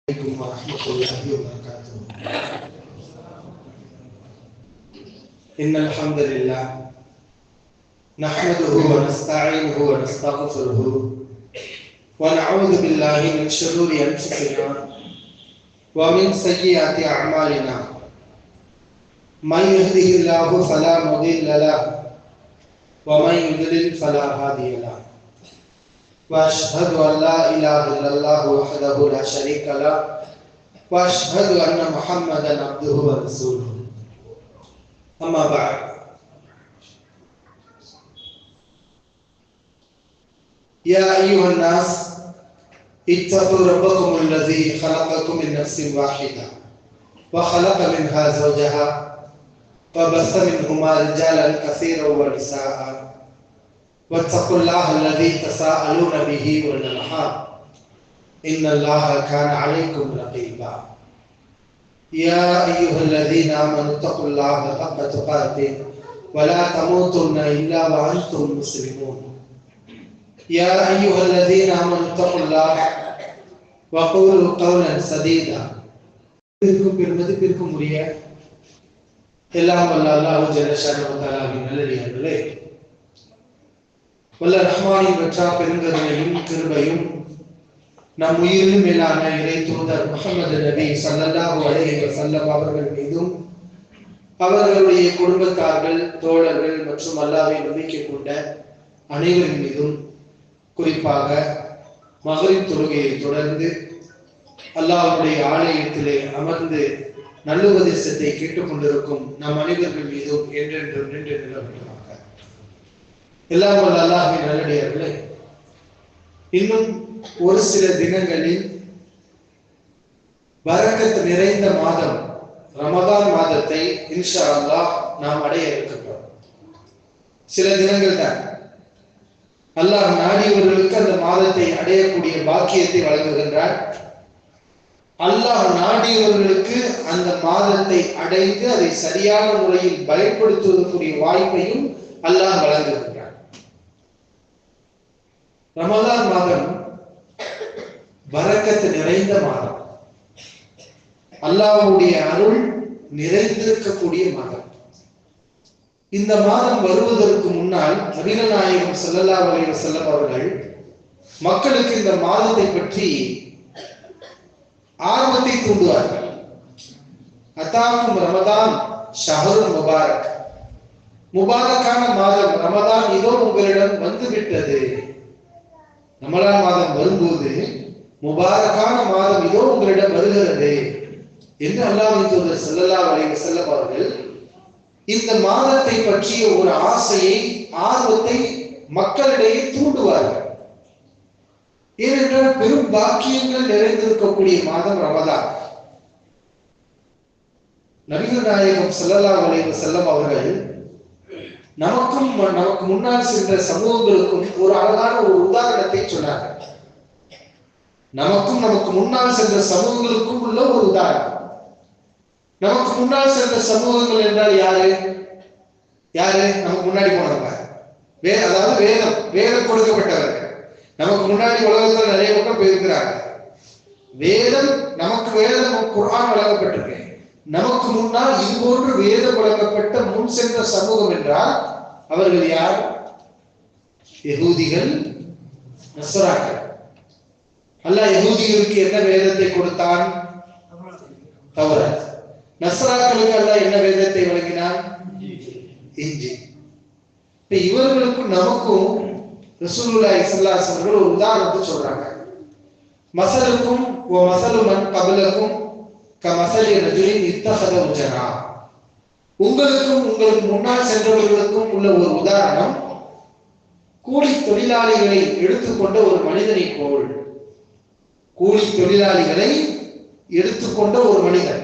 عليكم ورحمة الله وبركاته. إن الحمد لله نحمده ونستعينه ونستغفره ونعوذ بالله من شرور أنفسنا ومن سيئات أعمالنا. من يهده الله فلا مضل له ومن يضلل فلا هادي له. وأشهد أن لا إله إلا الله وحده لا شريك له وأشهد أن محمدا عبده ورسوله. أما بعد، يا أيها الناس اتقوا ربكم الذي خلقكم من نفس واحدة وخلق منها زوجها وبث منهما رجالا كثيرا ونساء واتقوا الله الذي تساءلون به والأرحام إن الله كان عليكم رقيبا. يا أيها الذين آمنوا اتقوا الله حق تقاته ولا تموتن إلا وأنتم مسلمون. يا أيها الذين آمنوا اتقوا الله وقولوا قولا سديدا. பெருமதிப்பிற்கும் உரிய எல்லாம் வல்ல அல்லாஹ் ஜல்ல ஷானஹு வ தஆலாவின் நல்லடியார்களே, வல்ல ரஹ்மானின் பெற்றா பெருங்கருணையும் கிருபையும் நம் உயிரிலும் மேலான இறை தூதர் முஹம்மது நபி ஸல்லல்லாஹு அலைஹி வஸல்லம் அவர்கள் மீதும் அவர்களுடைய குடும்பத்தார்கள், தோழர்கள் மற்றும் அல்லாஹ்வை நம்பிக்கை கொண்ட அனைவரின் மீதும், குறிப்பாக மக்ரிப் தொழுகையை தொடர்ந்து அல்லாஹ்வுடைய ஆலயத்திலே அமர்ந்து நல்லுபதேசத்தை கேட்டுக்கொண்டிருக்கும் நம் அனைவர்கள் மீதும் என்றென்றும் நின்று நிலவட்டுமாக. எல்லாம் வல்ல அல்லாஹ்வின் நல்லடியார்களே, இன்னும் ஒரு சில தினங்களில் பரக்கத் நிறைந்த மாதம் ரமதான் மாதத்தை இன்ஷா அல்லாஹ் நாம் அடைய இருக்கின்றோம். சில தினங்கள் தான். அல்லாஹ் நாடியவர்களுக்கு அந்த மாதத்தை அடையக்கூடிய பாக்கியத்தை வழங்குகின்றார். அல்லாஹ் நாடியவர்களுக்கு அந்த மாதத்தை அடைந்து அதை சரியான முறையில் பயன்படுத்துவதற்குரிய வாய்ப்பையும் அல்லாஹ் வழங்குகின்றார். ரமதான் மாதம் பரக்கத் நிறைந்த மாதம், அல்லாஹ்வுடைய அருள் நிறைந்திருக்கக்கூடிய மாதம். இந்த மாதம் வருவதற்கு முன்னால் நபிகள் நாயகம் ஸல்லல்லாஹு அலைஹி வஸல்லம் அவர்கள் மக்களுக்கு இந்த மாதத்தை பற்றி ஆர்வத்தை தூண்டுவார்கள். அதாக்கும் ரமதான் ஷஹ்ருன் முபாரக், முபாரக்கான மாதம் ரமதான் இதோ உங்களிடம் வந்து விட்டது. ரமலான் மாதம் வரும்போது முபாரக்கான மாதம் இதோ உங்களிடம் வருகிறது என்று அல்லாஹ்வின் தூதர் ஸல்லல்லாஹு அலைஹி வஸல்லம் அவர்கள் இந்த மாதத்தை பற்றிய ஒரு ஆசையை, ஆர்வத்தை மக்களிடையே தூண்டுவார்கள். ஏனென்றால் பெரும் பாக்கியங்கள் நிறைந்திருக்கக்கூடிய மாதம் ரமதான். நபிகள் நாயகம் ஸல்லல்லாஹு அலைஹி வஸல்லம் அவர்கள் நமக்கு முன்னால் சென்ற சமூகங்களுக்கும் ஒரு அழகான ஒரு உதாரணத்தை சொன்னார்கள். நமக்கு முன்னால் சென்ற சமூகங்களுக்கும் உள்ள ஒரு உதாரணம். நமக்கு முன்னால் சென்ற சமூகங்கள் என்றால் யாரு நமக்கு முன்னாடி போனவங்க, அதாவது வேதம் கொடுக்கப்பட்டவர்கள். நமக்கு முன்னாடி உலகத்தில் நிறைய மக்கள் போயிருக்கிறாங்க. வேதம் குர்ஆன் வழங்கப்பட்டிருக்கு. நமக்கு முன்னால் இது போன்று வேதம் வழங்கப்பட்ட முன் சென்ற சமூகம் என்றால் அவர்கள் யார்? யஹூதிகள், நஸ்ராக்கள். அல்லாஹ் யஹூதிகளுக்கு என்ன வேதத்தை கொடுத்தான்? தௌராத். நஸ்ராக்களுக்கு அல்லாஹ் என்ன வேதத்தை வழங்கினான்? இன்ஜீல். இவர்களுக்கும் நமக்கும் ரசூலுல்லாஹி ஸல்லல்லாஹு அலைஹி வஸல்லம் ஒரு உதாரணத்தை சொல்றாங்க. மஸலுக்கும் வ மஸலு மன் கப்லக்கும் கமஸலி ரஜுலின் இத்தஹத உஜரா. உங்களுக்கும் உங்களுக்கு முன்னால் சென்றவர்களுக்கும் உள்ள ஒரு உதாரணம் கூலி தொழிலாளிகளை எடுத்துக்கொண்ட ஒரு மனிதனை போல். கூலி தொழிலாளிகளை எடுத்துக்கொண்ட ஒரு மனிதன்,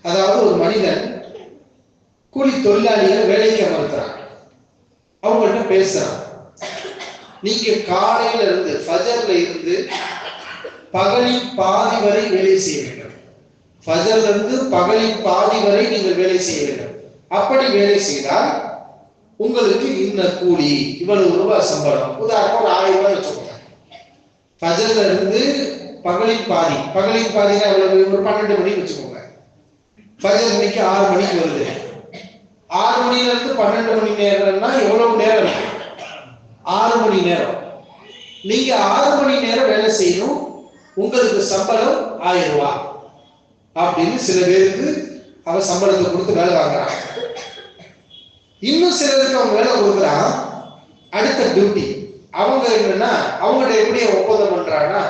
அதாவது ஒரு மனிதன் கூலி தொழிலாளிகள் வேலைக்கு அமர்த்துறான். அவங்கள்ட்ட பேசுறான், நீங்க காலையில இருந்து ஃபஜர்ல இருந்து பகலின் பாதி வரை வேலை செய்ய வேண்டும். ஃபஜர்ல இருந்து பகலின் பாதி வரை நீங்கள் வேலை செய்ய வேண்டும். அப்படி வேலை செய்தால் உங்களுக்கு இன்ன கூலி, இவ்வளவு ரூபாய் சம்பளம். உதாரணம் ஒரு 1000 ரூபாய் வச்சுக்கோங்க. ஃபஜர்ல இருந்து பகலின் பாதினா எவ்வளவு? ஒரு 12 மணிக்கு வச்சுக்கோங்க. ஃபஜர் இன்னைக்கு 6 மணிக்கு வருது. 6 மணில இருந்து 12 மணி நேரம்னா எவ்வளவு நேரம்? 6 மணி நேரம். நீங்க 6 மணி நேரம் வேலை செய்யணும், உங்களுக்கு சம்பளம் 1000 ரூபாய் அப்படின்னு சில பேருக்கு அவ சம்பளத்தை கொடுத்து வேலை வாங்குறான். இன்னும் சிலருக்கு அவங்க வேலை கொடுக்குறான், அடுத்த டியூட்டி. அவங்க என்னன்னா அவங்கள்ட்ட எப்படி ஒப்பந்தம் பண்றாங்கன்னா,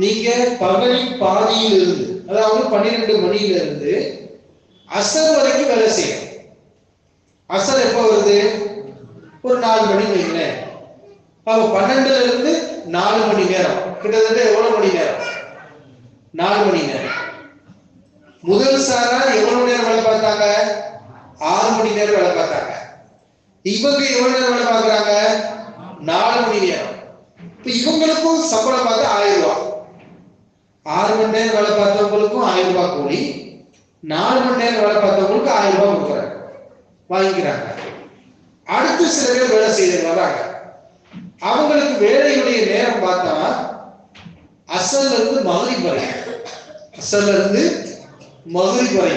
நீங்க பகலின் பாதியில் இருந்து, அதாவது 12 மணியில இருந்து அசர் வரைக்கும் வேலை செய்யணும். அசர் எப்ப வருது? ஒரு 4 மணி வைங்களேன். அப்ப 12ல இருந்து 4 மணி நேரம், கிட்டத்தட்ட எவ்வளவு மணி நேரம்? 4 மணி நேரம். முதல் சாரா எவ்வளவு நேரம் வேலை பார்த்தாங்க? 6 மணி நேரம் வேலை பார்த்தாங்க. இவங்க எவ்வளவு நேரம் வேலை பார்க்கறாங்க? 4 மணி நேரம். இப்ப இவங்களுக்கும் சம்பளம் பார்த்து 1000 ரூபாய். 6 மணி நேரம் வேலை பார்த்தவங்களுக்கும் 1000 ரூபாய் கூலி, 4 மணி நேரம் வேலை பார்த்தவங்களுக்கு 1000 ரூபாய் கொடுக்குறாங்க, வாங்கிக்கிறாங்க. அடுத்து சில பேர் வேலை செய்து வர்றாங்க. அவங்களுக்கு வேலையுடைய நேரம் பார்த்தா அசல்ல இருந்து மகரிப் வரை, அசல்ல இருந்து மகரிப் வரை.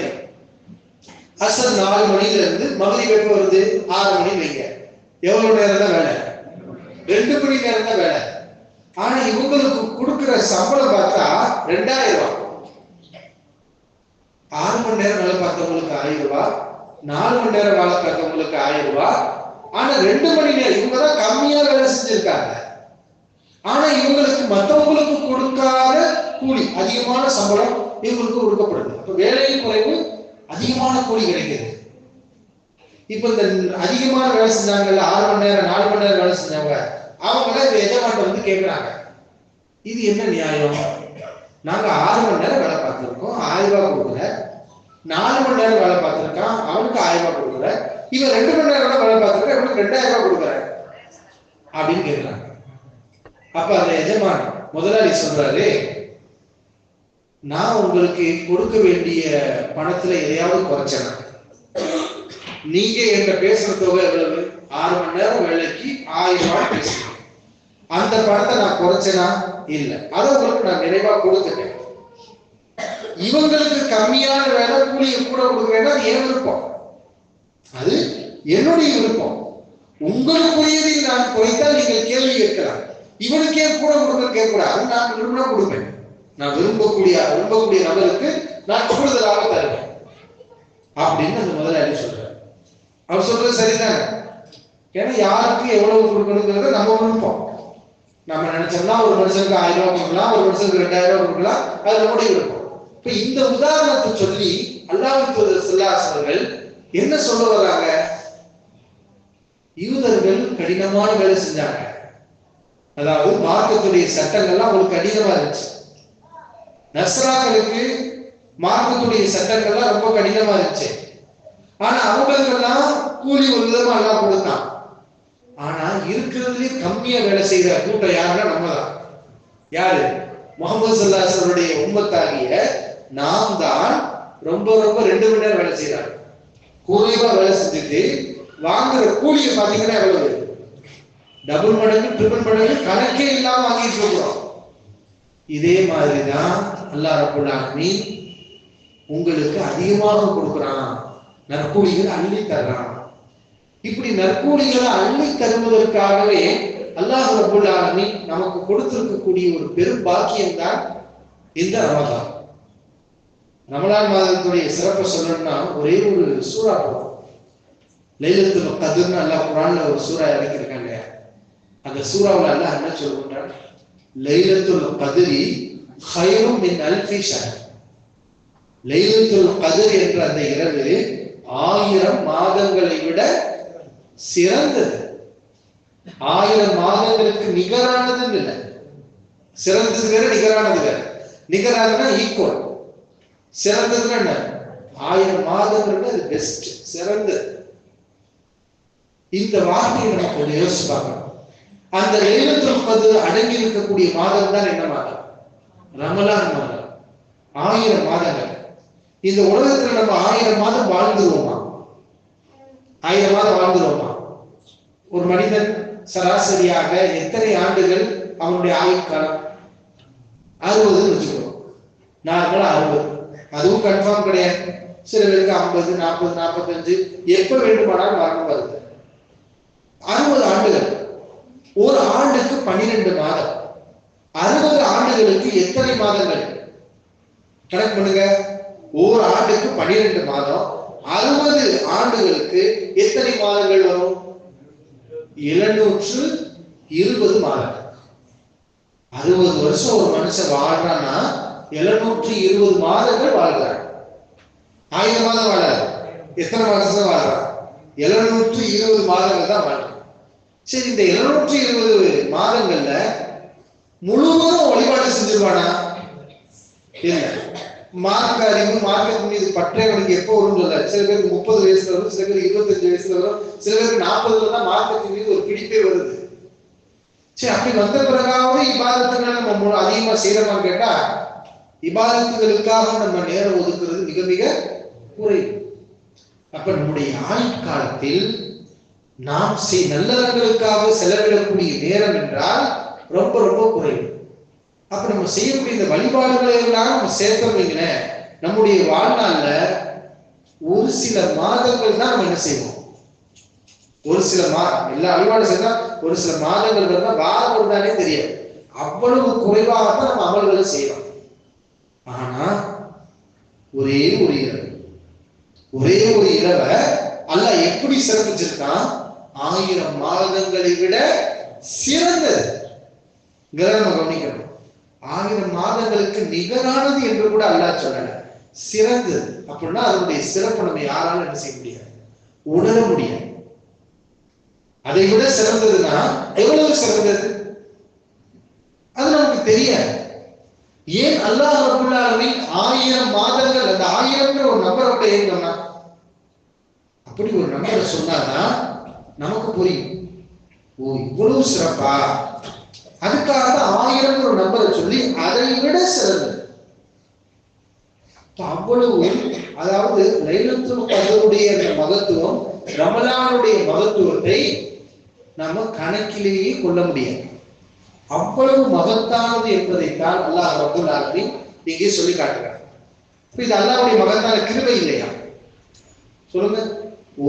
அசல் 4 மணில இருந்து மகரிப் எப்ப வருது? 6 மணி வைங்க. எவ்வளவு நேரம் தான் வேலை? 2 மணி நேரம் தான் வேலை. ஆனா இவங்களுக்கு கொடுக்கிற சம்பளம் பார்த்தா 2000 ரூபாய். 6 மணி நேரம் வேலை பார்த்தவங்களுக்கு 1000 ரூபாய், 4 மணி நேரம் வேலை பார்த்தவங்களுக்கு 1000 ரூபாய். ஆனா 2 மணி நேரம் இவங்கதான் கம்மியா வேலை செஞ்சிருக்காங்க. ஆனா இவங்களுக்கு மற்றவங்களுக்கு கொடுக்காத கூலி, அதிகமான சம்பளம் இவங்களுக்கு கொடுக்கப்படுது. இப்ப வேலையின் குறைவு, அதிகமான கூலி கிடைக்குது. இப்ப இந்த அதிகமான வேலை செஞ்சாங்கல்ல, 6 மணி நேரம் 4 மணி நேரம் வேலை செஞ்சாங்க, அவங்கள இந்த எஜமான்ட்ட வந்து கேட்கிறாங்க, இது என்ன நியாயம்? நாங்க 6 மணி நேரம் வேலை பார்த்திருக்கோம், 1000 ரூபாய் கொடுக்கல. 4 மணி நேரம் வேலை பார்த்திருக்கான், அவனுக்கு 1000 ரூபாய் கொடுக்கல. இவன் 2 மணி நேரம் வேலை பார்த்திருக்க, இவனுக்கு 2000 ரூபாய் கொடுக்குற அப்படின்னு கேட்கிறாங்க. அப்ப அந்த எஜமான் முதலாளி சொல்றாரு, நான் உங்களுக்கு கொடுக்க வேண்டிய பணத்துல எதையாவது குறைச்சேனா? நீங்க என்கிட்ட பேசுற தொகை எவ்வளவு? 6 மணி நேரம் வேலைக்கு 1000 ரூபாய் பேசுறேன். அந்த பணத்தை நான் குறைச்சேனா? இல்ல. அதை உங்களுக்கு நான் நிறைவா கொடுத்துட்டேன். இவங்களுக்கு கம்மியான வேலை, கூலியை கூட கொடுக்குறேன்னா அது என் விருப்பம், அது என்னுடைய விருப்பம். உங்களுக்குரியதில் நான் குறைத்தால் நீங்கள் கேள்வி கேட்கலாம். இவனுக்கே கூட கொடுக்க கேட்கக்கூடாது, நான் விரும்பினா கொடுப்பேன். நான் விரும்பக்கூடிய நபருக்கு நான் கூடுதலாக தருவேன் அப்படின்னு அந்த முதலாளி சொல்றாரு. அவர் சொல்றது சரிதானே? ஏன்னா யாருக்கு எவ்வளவு கொடுக்கணுங்கிறது நம்ம விருப்பம். நம்ம நினைச்சோம்னா ஒரு மனுஷனுக்கு 1000 ரூபாய் கொடுக்கலாம், ஒரு மனுஷனுக்கு 2000 ரூபாய் கொடுக்கலாம், அது நம்முடைய விருப்பம். இப்ப இந்த உதாரணத்தை சொல்லி அல்லாஹ்வின் தூதர் ஸல்லல்லாஹு அலைஹி வஸல்லம் என்ன சொல்ல வர்றாங்க? யூதர்கள் கடினமான வேலை செஞ்சாங்க, அதாவது மார்க்கத்துடைய சட்டங்கள்லாம் அவங்களுக்கு கடினமா இருந்துச்சு. நஸ்ராக்களுக்கு மார்க்கத்துடைய சட்டங்கள்லாம் ரொம்ப கடினமா இருந்துச்சு. ஆனா அவங்களுக்கெல்லாம் கூலி ஒரு விதமா எல்லாம் கொடுத்தான். ஆனா இருக்கிறதுலயே கம்மியா வேலை செய்யற கூட்டம் யாருன்னா நம்ம தான். யாரு? முஹம்மது ஸல்லல்லாஹு அலைஹி வஸல்லம் உம்மத்தாகிய நாம் தான் ரொம்ப 2 மணி நேரம் வேலை செய்யறாங்க. குறைவா வேலை செஞ்சுட்டு வாங்குற கூலியை பாத்தீங்கன்னா எவ்வளவு? டபுள் மடங்கு, ட்ரிபிள் மடங்கு, கணக்கே இல்லாம வாங்கிட்டு இருக்கிறோம். இதே மாதிரிதான் அல்லாஹ் ரப்பல் ஆலமீன் உங்களுக்கு அதிகமாக கொடுக்கிறான், நற்கூலிகளை அள்ளி தர்றான். இப்படி நற்கூலிகளை அள்ளி தருவதற்காகவே அல்லாஹ் ரப்பல் ஆலமீன் நமக்கு கொடுத்திருக்கக்கூடிய ஒரு பெரும் பாக்கியம் தான் இந்த ரமதான். ரமலான் மாதத்துடைய சிறப்பை சொல்லணும்னா ஒரே ஒரு சூறா போதும். லைலத்துல் கத்ர்னு அல்லாஹ் குர்ஆன்ல ஒரு சூறா இறக்கியிருக்காங்க. அந்த சூறாவுல அல்லாஹ் என்ன சொல்றான்? லைலத்துல் கத்ரி கைரும் மின் அல்ஃபி ஷஹர். லைலத்துல் கத்ர் என்ற அந்த இரவு 1000 மாதங்களை விட சிறந்தது. 1000 மாதங்களுக்கு நிகரானது இல்லை. சிறந்தது வேற, நிகரானது வேற. நிகரானதுன்னா ஈக்குவல், சிறந்ததுன்னா என்ன? 1000 மாதங்கள் அது பெஸ்ட், சிறந்தது. இந்த வார்த்தையை நம்ம கொஞ்சம் யோசிச்சு பார்க்கணும். அந்த லைலத்துல் கத்ர் அடங்கி இருக்கக்கூடிய மாதம் தான் என்ன மாதம்? ரமலான் மாதம். 1000 மாதங்கள். இந்த உலகத்துல நம்ம 1000 மாதம் வாழ்ந்துருவோமா? 1000 மாதம் வாழ்ந்துருவோமா? ஒரு மனிதன் சராசரியாக எத்தனை ஆண்டுகள் அவனுடைய ஆயுட்காலம்? 60 வச்சுக்கணும். நார்மலா 60, அதுவும் கன்ஃபார்ம் கிடையாது. சில பேருக்கு 50, 40, 45 எப்ப வேண்டுமானாலும் மரணம் வருது. 60 ஆண்டுகள், ஒரு ஆண்டுக்கு 12 மாதம். 60 ஆண்டுகளுக்கு எத்தனை மாதங்கள் கணக்கு பண்ணுங்க. ஒரு ஆண்டுக்கு 12 மாதம், 60 ஆண்டுகளுக்கு எத்தனை மாதங்கள் வரும்? 720 மாதங்கள். 60 வருஷம் ஒரு மனுஷன் வாழ்றான்னா 720 மாதங்கள் வாழ்றான். 1000 மாதம் வாழாது. எத்தனை மாதம் வாழ்றான்? 720 மாதங்கள் தான் வாழ்றான். சரி, இந்த 720 மாதங்கள்ல முழுவதும் வழிபாடு செஞ்சிருவானா? இல்ல. மார்க்க அறிவு, மார்க்கத்தின் மீது பற்றைவனுக்கு எப்போ வரும் சொல்ல. சில பேருக்கு 30 வயசுல வரும், சில பேருக்கு 25 வயசுல வரும், சில பேருக்கு 40ல தான் மார்க்கத்தின் மீது ஒரு பிடிப்பே வருது. சரி, அப்படி வந்த பிறகாவது இபாதத்துகளை நம்ம அதிகமா செய்யறோமான்னு கேட்டா, இபாதத்துகளுக்காக நம்ம நேரம் ஒதுக்குறது மிக மிக குறைவு. அப்ப நம்முடைய ஆயுட்காலத்தில் நாம் நல்லறங்களுக்காக செலவிடக்கூடிய நேரம் என்றால் ரொம்ப ரொம்ப குறைவு. அப்ப நம்ம செய்யக்கூடிய இந்த வழிபாடுகளை எல்லாம் நம்ம சேர்த்தோம்னா நம்முடைய வாழ்நாள்ல ஒரு சில மாதங்கள் தான் நம்ம என்ன செய்வோம். ஒரு சில எல்லா வழிபாடு செய்தா ஒரு சில மாதங்கள் இருந்தா வாரம் இருந்தாலே தெரியாது. அவ்வளவு குறைவாகத்தான் நம்ம அமல்களை செய்யலாம். ஆனா ஒரே ஒரு இரவை அல்லாஹ் எப்படி சிறப்பிச்சிருக்கான்? 1000 மாதங்களை விட சிறந்தது. நம்ம கவனிக்கணும். 1000 மாதங்களுக்கு நிகரானது என்று கூட அல்லாஹ் சொல்லல, சிறந்தது. அப்படின்னா அதனுடைய சிறப்பு நம்ம யாராலும் என்ன செய்ய முடியாது, உணர முடியாது. அதை விட சிறந்ததுன்னா எவ்வளவு சிறந்தது அது நமக்கு தெரியாது. ஏன் அல்லாஹ் ரப்பல் ஆலமீன் 1000 மாதங்கள், அந்த 1000 ஒரு நம்பரை கூட ஏன் சொன்னா? அப்படி ஒரு நம்பரை சொன்னாதான் நமக்கு புரியும். ஓ, இவ்வளவு சிறப்பா? அதுக்காக 1000 ஒரு நம்பரை சொல்லி அதை விட சிறந்தது. அவ்வளவு, அதாவது லைலத்துல் கத்ருடைய அந்த மகத்துவம், ரமலானுடைய மகத்துவத்தை நாம கணக்கிலேயே கொள்ள முடியாது. அவ்வளவு மகத்தானது என்பதைத்தான் அல்லாஹ் ரப்பல் ஆலமீன் இங்கே சொல்லி காட்டுகிறார். இது அல்லாஹ்வுடைய மகத்தான கிருபை இல்லையா? சொல்லுங்க.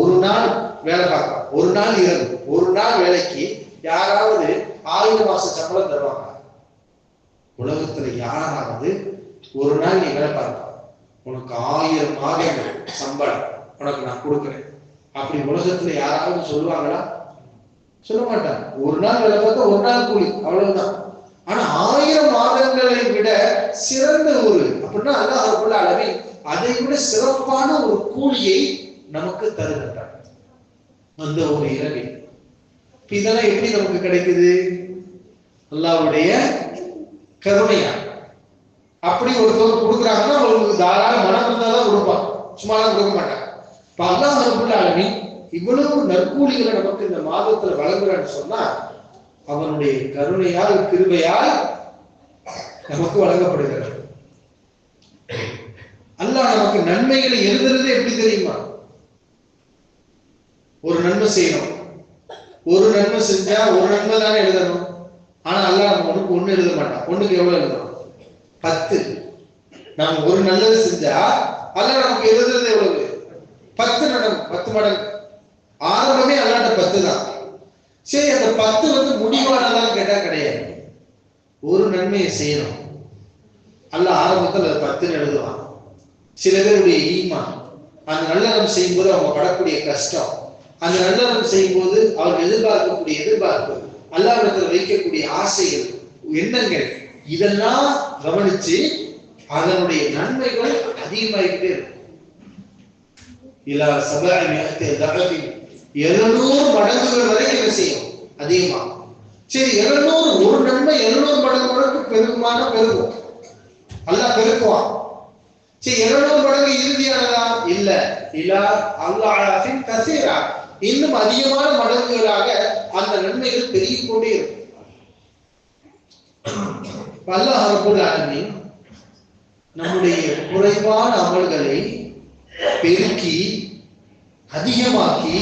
ஒரு நாள் வேலை பார்க்கலாம், ஒரு நாள் இரவு, ஒரு நாள் வேலைக்கு யாராவது 1000 மாசம் சம்பளம் தருவாங்க? உலகத்துல யாராவது ஒரு நாள் நீ வேலை பார்க்கலாம், உனக்கு 1000 மாதங்கள் சம்பளம் உனக்கு நான் கொடுக்குறேன் அப்படி உலகத்துல யாராவது சொல்லுவாங்களா? சொல்ல மாட்டாங்க. ஒரு நாள் வேலை பார்த்தா ஒரு நாள் கூலி, அவ்வளவுதான். ஆனா 1000 மாதங்களை விட சிறந்த ஒரு, அப்படின்னா அல்லாஹ் ரப்பல் ஆலமீன் அதை விட சிறப்பான ஒரு கூலியை நமக்கு தருகின்றார் அந்த ஒரு இரவில். இதெல்லாம் எப்படி நமக்கு கிடைக்குது? அல்லாஹ்வுடைய கருணையா. அப்படி ஒருத்தர் கொடுக்குறாங்கன்னா அவங்களுக்கு தாராள மனம் இருந்தாதான் கொடுப்பான், சும்மாலாம் கொடுக்க மாட்டாங்க. இப்ப அல்லாஹ் ரப்பல் ஆலமீன் இவ்வளவு நற்கூலிகளை நமக்கு இந்த மாதத்துல வழங்குறான்னு சொன்னா அவனுடைய கருணையால், கிருபையால் நமக்கு வழங்கப்படுகிறது. அல்லாஹ் நமக்கு நன்மைகளை எழுதுறது எப்படி தெரியுமா? ஒரு நன்மை செய்யணும், ஒரு நன்மை செஞ்சா ஒரு நன்மை தானே எழுதணும். ஆனா அல்லாஹ் நம்ம ஒண்ணு எழுத மாட்டான். ஒண்ணுக்கு எவ்வளவு எழுதணும்? 10. நாம ஒரு நல்லது செஞ்சா அல்லாஹ் நமக்கு எழுதுறது எவ்வளவு? 10 மடங்கு, 10 மடங்கு. ஆரம்பமே அல்லாஹ்ட்ட 10 தான். சரி, அந்த 10 முடிவானதான் கேட்டா கிடையாது. ஒரு நன்மையை செய்யணும், அல்லாஹ் ஆரம்பத்தில் அது 10 எழுதுவான். சில பேருடைய ஈமான், அந்த நல்லறம் செய்யும் போது அவங்க படக்கூடிய கஷ்டம், அந்த நல்லறம் செய்யும் போது அவர்கள் எதிர்பார்க்கக்கூடிய எதிர்பார்ப்பு, அல்லாஹ்விடத்தில் வைக்கக்கூடிய ஆசைகள், எண்ணங்கள், இதெல்லாம் கவனிச்சு அதனுடைய நன்மைகள் அதிகமாகிட்டே இருக்கும். 700 மடங்குகள் வரைக்கும் என்ன செய்யும்? அதிகமா. சரி, 700, ஒரு நன்மை 700 மடங்கு பெருகுமான பெருகும், அல்லாஹ் பெருக்குவான். சரி, 700 மடங்கு இறுதியானதா? இல்ல. இல்லா அல்லாஹின் கசீரா, இன்னும் அதிகமான மடங்குகளாக அந்த நன்மைகள் பெருகிக் கொண்டே இருக்கும். அல்லாஹ் ரப்பல் ஆலமீன் நம்முடைய குறைவான அமல்களை பெருக்கி அதிகமாக்கி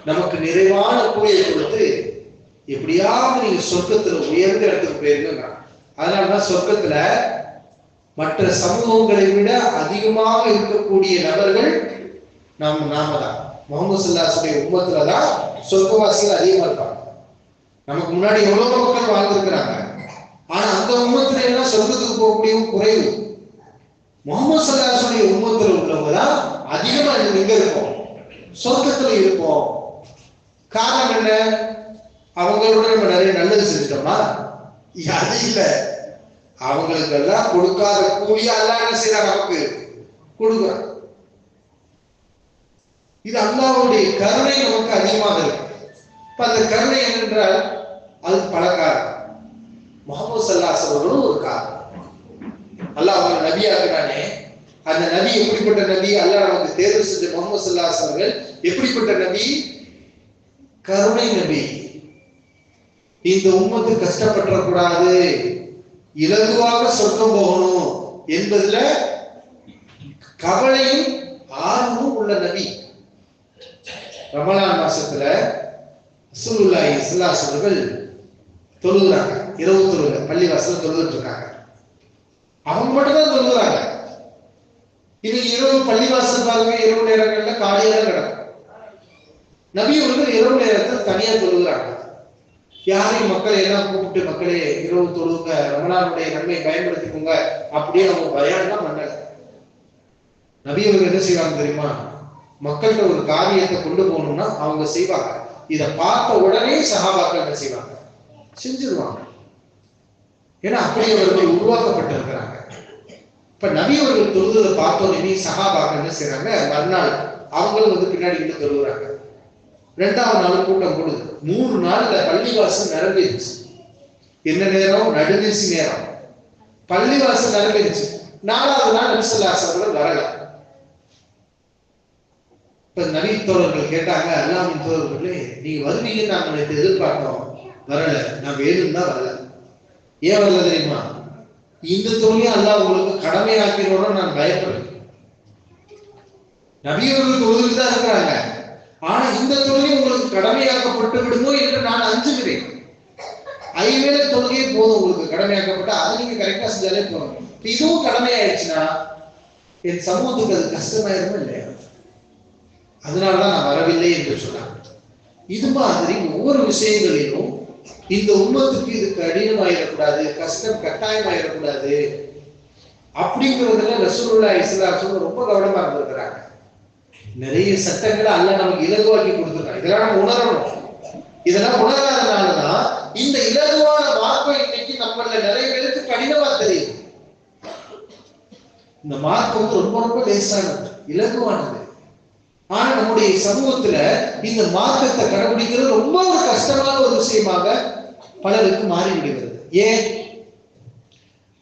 நமக்கு நிறைவான கூலியை கொடுத்து எப்படியாவது நீங்க சொர்க்கத்துல உயர்ந்த இடத்துக்கு போயிருங்க, அதனாலதான் சொர்க்கத்துல மற்ற சமூகங்களை விட அதிகமாக இருக்கக்கூடிய நபர்கள் நாம தான். முகமது ஸல்லல்லாஹு உம்மத்துலதான் சொர்க்கவாசிகள் அதிகமா இருப்பாங்க. நமக்கு முன்னாடி எவ்வளவு மக்கள் வாழ்ந்திருக்கிறாங்க, ஆனா அந்த உம்மத்துல எல்லாம் சொர்க்கத்துக்கு போகக்கூடிய குறைவு. முகமது ஸல்லல்லாஹு உம்மத்துல உள்ளவங்க தான் அதிகமா எங்க இருப்போம், சொர்க்கத்துல இருப்போம். காரணம் என்ன? அவங்களோட நம்ம நிறைய நல்லது செஞ்சிட்டோமா? அது இல்ல, அவங்களுக்கு எல்லாம் கொடுக்காத கூலியா அல்லாஹ் என்ன செய்யறான், நமக்கு கொடுக்குறான். இது அல்லாஹ்வுடைய கருணை நமக்கு அதிகமாக இருக்கு. இப்ப அந்த கருணை என்னென்றால் அது பல காரணம். முகமது ஸல்லல்லாஹு அலைஹி ஒரு காரணம். அல்லாஹ் அவங்க நபியாக்குறானே, அந்த நபி எப்படிப்பட்ட நபி? அல்லாஹ் நமக்கு தேர்வு செஞ்ச முகமது ஸல்லல்லாஹு அலைஹி அவர்கள் எப்படிப்பட்ட நபி? கருணை நபி. இந்த உம்மத்து கஷ்டப்படக்கூடாது, இலகுவாக சொர்க்கம் போகணும் என்பதுல கவலையும் ஆர்வமும் உள்ள நபி. ரமலான் மாசத்துல ரசூலுல்லாஹி ஸல்லல்லாஹு அலைஹி அவர்கள் தொழுகிறாங்க, இரவு தொழுகை, பள்ளிவாசல்ல தொழுதுட்டு இருக்காங்க. அவங்க மட்டும் தான் தொழுகிறாங்க. இது இரவு பள்ளிவாசல் பாருங்க, இரவு நேரங்கள்ல காலையில கிடக்கும். நபி அவர்கள் இரவு நேரத்தில் தனியா தொழுகிறாங்க. யாரையும் மக்களை எல்லாம் கூப்பிட்டு மக்களே இரவு தொழுங்க, ரமலானுடைய நன்மை பயன்படுத்திக்கோங்க அப்படியே அவங்க பயான்லாம் பண்ணல. நபி அவர்கள் என்ன செய்வாங்க தெரியுமா? மக்கள்கிட்ட ஒரு காரியத்தை கொண்டு போகணும்னா அவங்க செய்வாங்க. இதை பார்த்த உடனே சஹாபாக்கள் என்ன செய்வாங்க, செஞ்சிருவாங்க. ஏன்னா அப்படி அவர்கள் உருவாக்கப்பட்டிருக்கிறாங்க. இப்ப நபி அவர்கள் தொழுதை பார்த்தோன்னே சஹாபாக்கள் என்ன செய்யறாங்க, மறுநாள் அவங்களும் பின்னாடி இருந்து தொழுகிறாங்க. 2வது நாள் கூட்டம் கொடுது. 3 நாள்ல பள்ளிவாசல் நிரம்பிடுச்சு. என்ன நேரம்? நடுநிசி நேரம். பள்ளிவாசல் நிரம்பிடுச்சு. 4வது நாள் நபி ஸல்லல்லாஹு அலைஹி வஸல்லம் வரல. இப்ப நபி தோழர்கள் கேட்டாங்க, அல்லாஹ்வின் தோழர்களே, நீங்க வருவீங்கன்னு நாங்க நேற்று எதிர்பார்த்தோம், வரல. நான் வேணும் தான் வரல. ஏன் வரல தெரியுமா? இந்த தொழிலையும் அல்லாஹ் உங்களுக்கு கடமையாக்கிறோம் நான் பயப்படுறேன். நபி அவர்கள் தொழுதுட்டு தான் இருக்கிறாங்க, ஆனா இந்த தொழுகை உங்களுக்கு கடமையாக்கப்பட்டு விடுமோ என்று நான் அஞ்சுகிறேன். 5 வேளை தொழுகையே போதும் உங்களுக்கு கடமையாக்கப்பட்ட, அதை நீங்க கரெக்டா செஞ்சாலே போதும். இதுவும் கடமையாயிடுச்சுன்னா என் சமூகத்துக்கு அது கஷ்டமாயிருமோ இல்லையா? அதனாலதான் நான் வரவில்லை என்று சொன்னாங்க. இது மாதிரி ஒவ்வொரு விஷயங்களிலும் இந்த உம்மத்துக்கு இது கடினமாயிடக்கூடாது, கஷ்டம் கட்டாயமாயிடக்கூடாது அப்படிங்கிறதுல ரசூலுல்லாஹி ஸல்லல்லாஹு அலைஹி வஸல்லம் ரொம்ப கவனமா இருந்திருக்கிறாங்க. நிறைய சட்டங்களை அல்லாஹ் நமக்கு இலகுவாக்கி கொடுத்துருக்காங்க. இதெல்லாம் நம்ம உணரணும். இதெல்லாம் உணராதனாலதான் இந்த இலகுவான மார்க்கம் இன்னைக்கு நம்மள நிறைய பேருக்கு கடினமா தெரியுது. இந்த மார்க்கம் ரொம்ப ரொம்ப லேசானது, இலகுவானது. ஆனா நம்முடைய சமூகத்துல இந்த மார்க்கத்தை கடைபிடிக்கிறது ரொம்ப ஒரு கஷ்டமான ஒரு விஷயமாக பலருக்கு மாறிவிடுகிறது. ஏன்?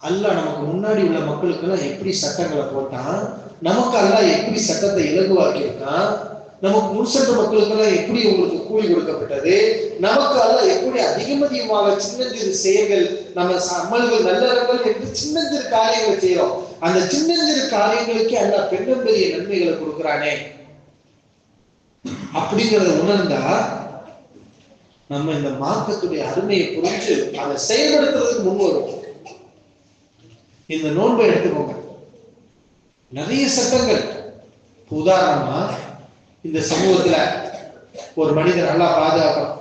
அல்லாஹ் நமக்கு முன்னாடி உள்ள மக்களுக்கு எல்லாம் எப்படி சட்டங்களை போட்டான், நமக்கு அல்லாஹ் எப்படி சட்டத்தை இலகுவாக்கி இருக்கான், நமக்கு முன்சென்ற மக்களுக்கு எல்லாம் எப்படி உங்களுக்கு கூலி கொடுக்கப்பட்டது, நமக்கு அல்லாஹ் எப்படி அதிகமதியமாக சின்னஞ்சிறு செயல்கள், நம்ம அமல்கள் நல்லறங்கள் என்று சின்னஞ்சிறு காரியங்களை செய்யறோம். அந்த சின்னஞ்சிறு காரியங்களுக்கே அல்லாஹ் பெரும் பெரிய நன்மைகளை கொடுக்கிறானே அப்படிங்கிறத உணர்ந்தா நம்ம இந்த மார்க்கத்துடைய அருமையை புரிஞ்சு அதை செயல்படுத்துறதுக்கு முன் வரும். இந்த நோன்பை எடுத்துக்கோங்க, நிறைய சட்டங்கள். உதாரணமா இந்த சமூகத்துல ஒரு மனிதர் நல்லா பாதுகாக்கணும்,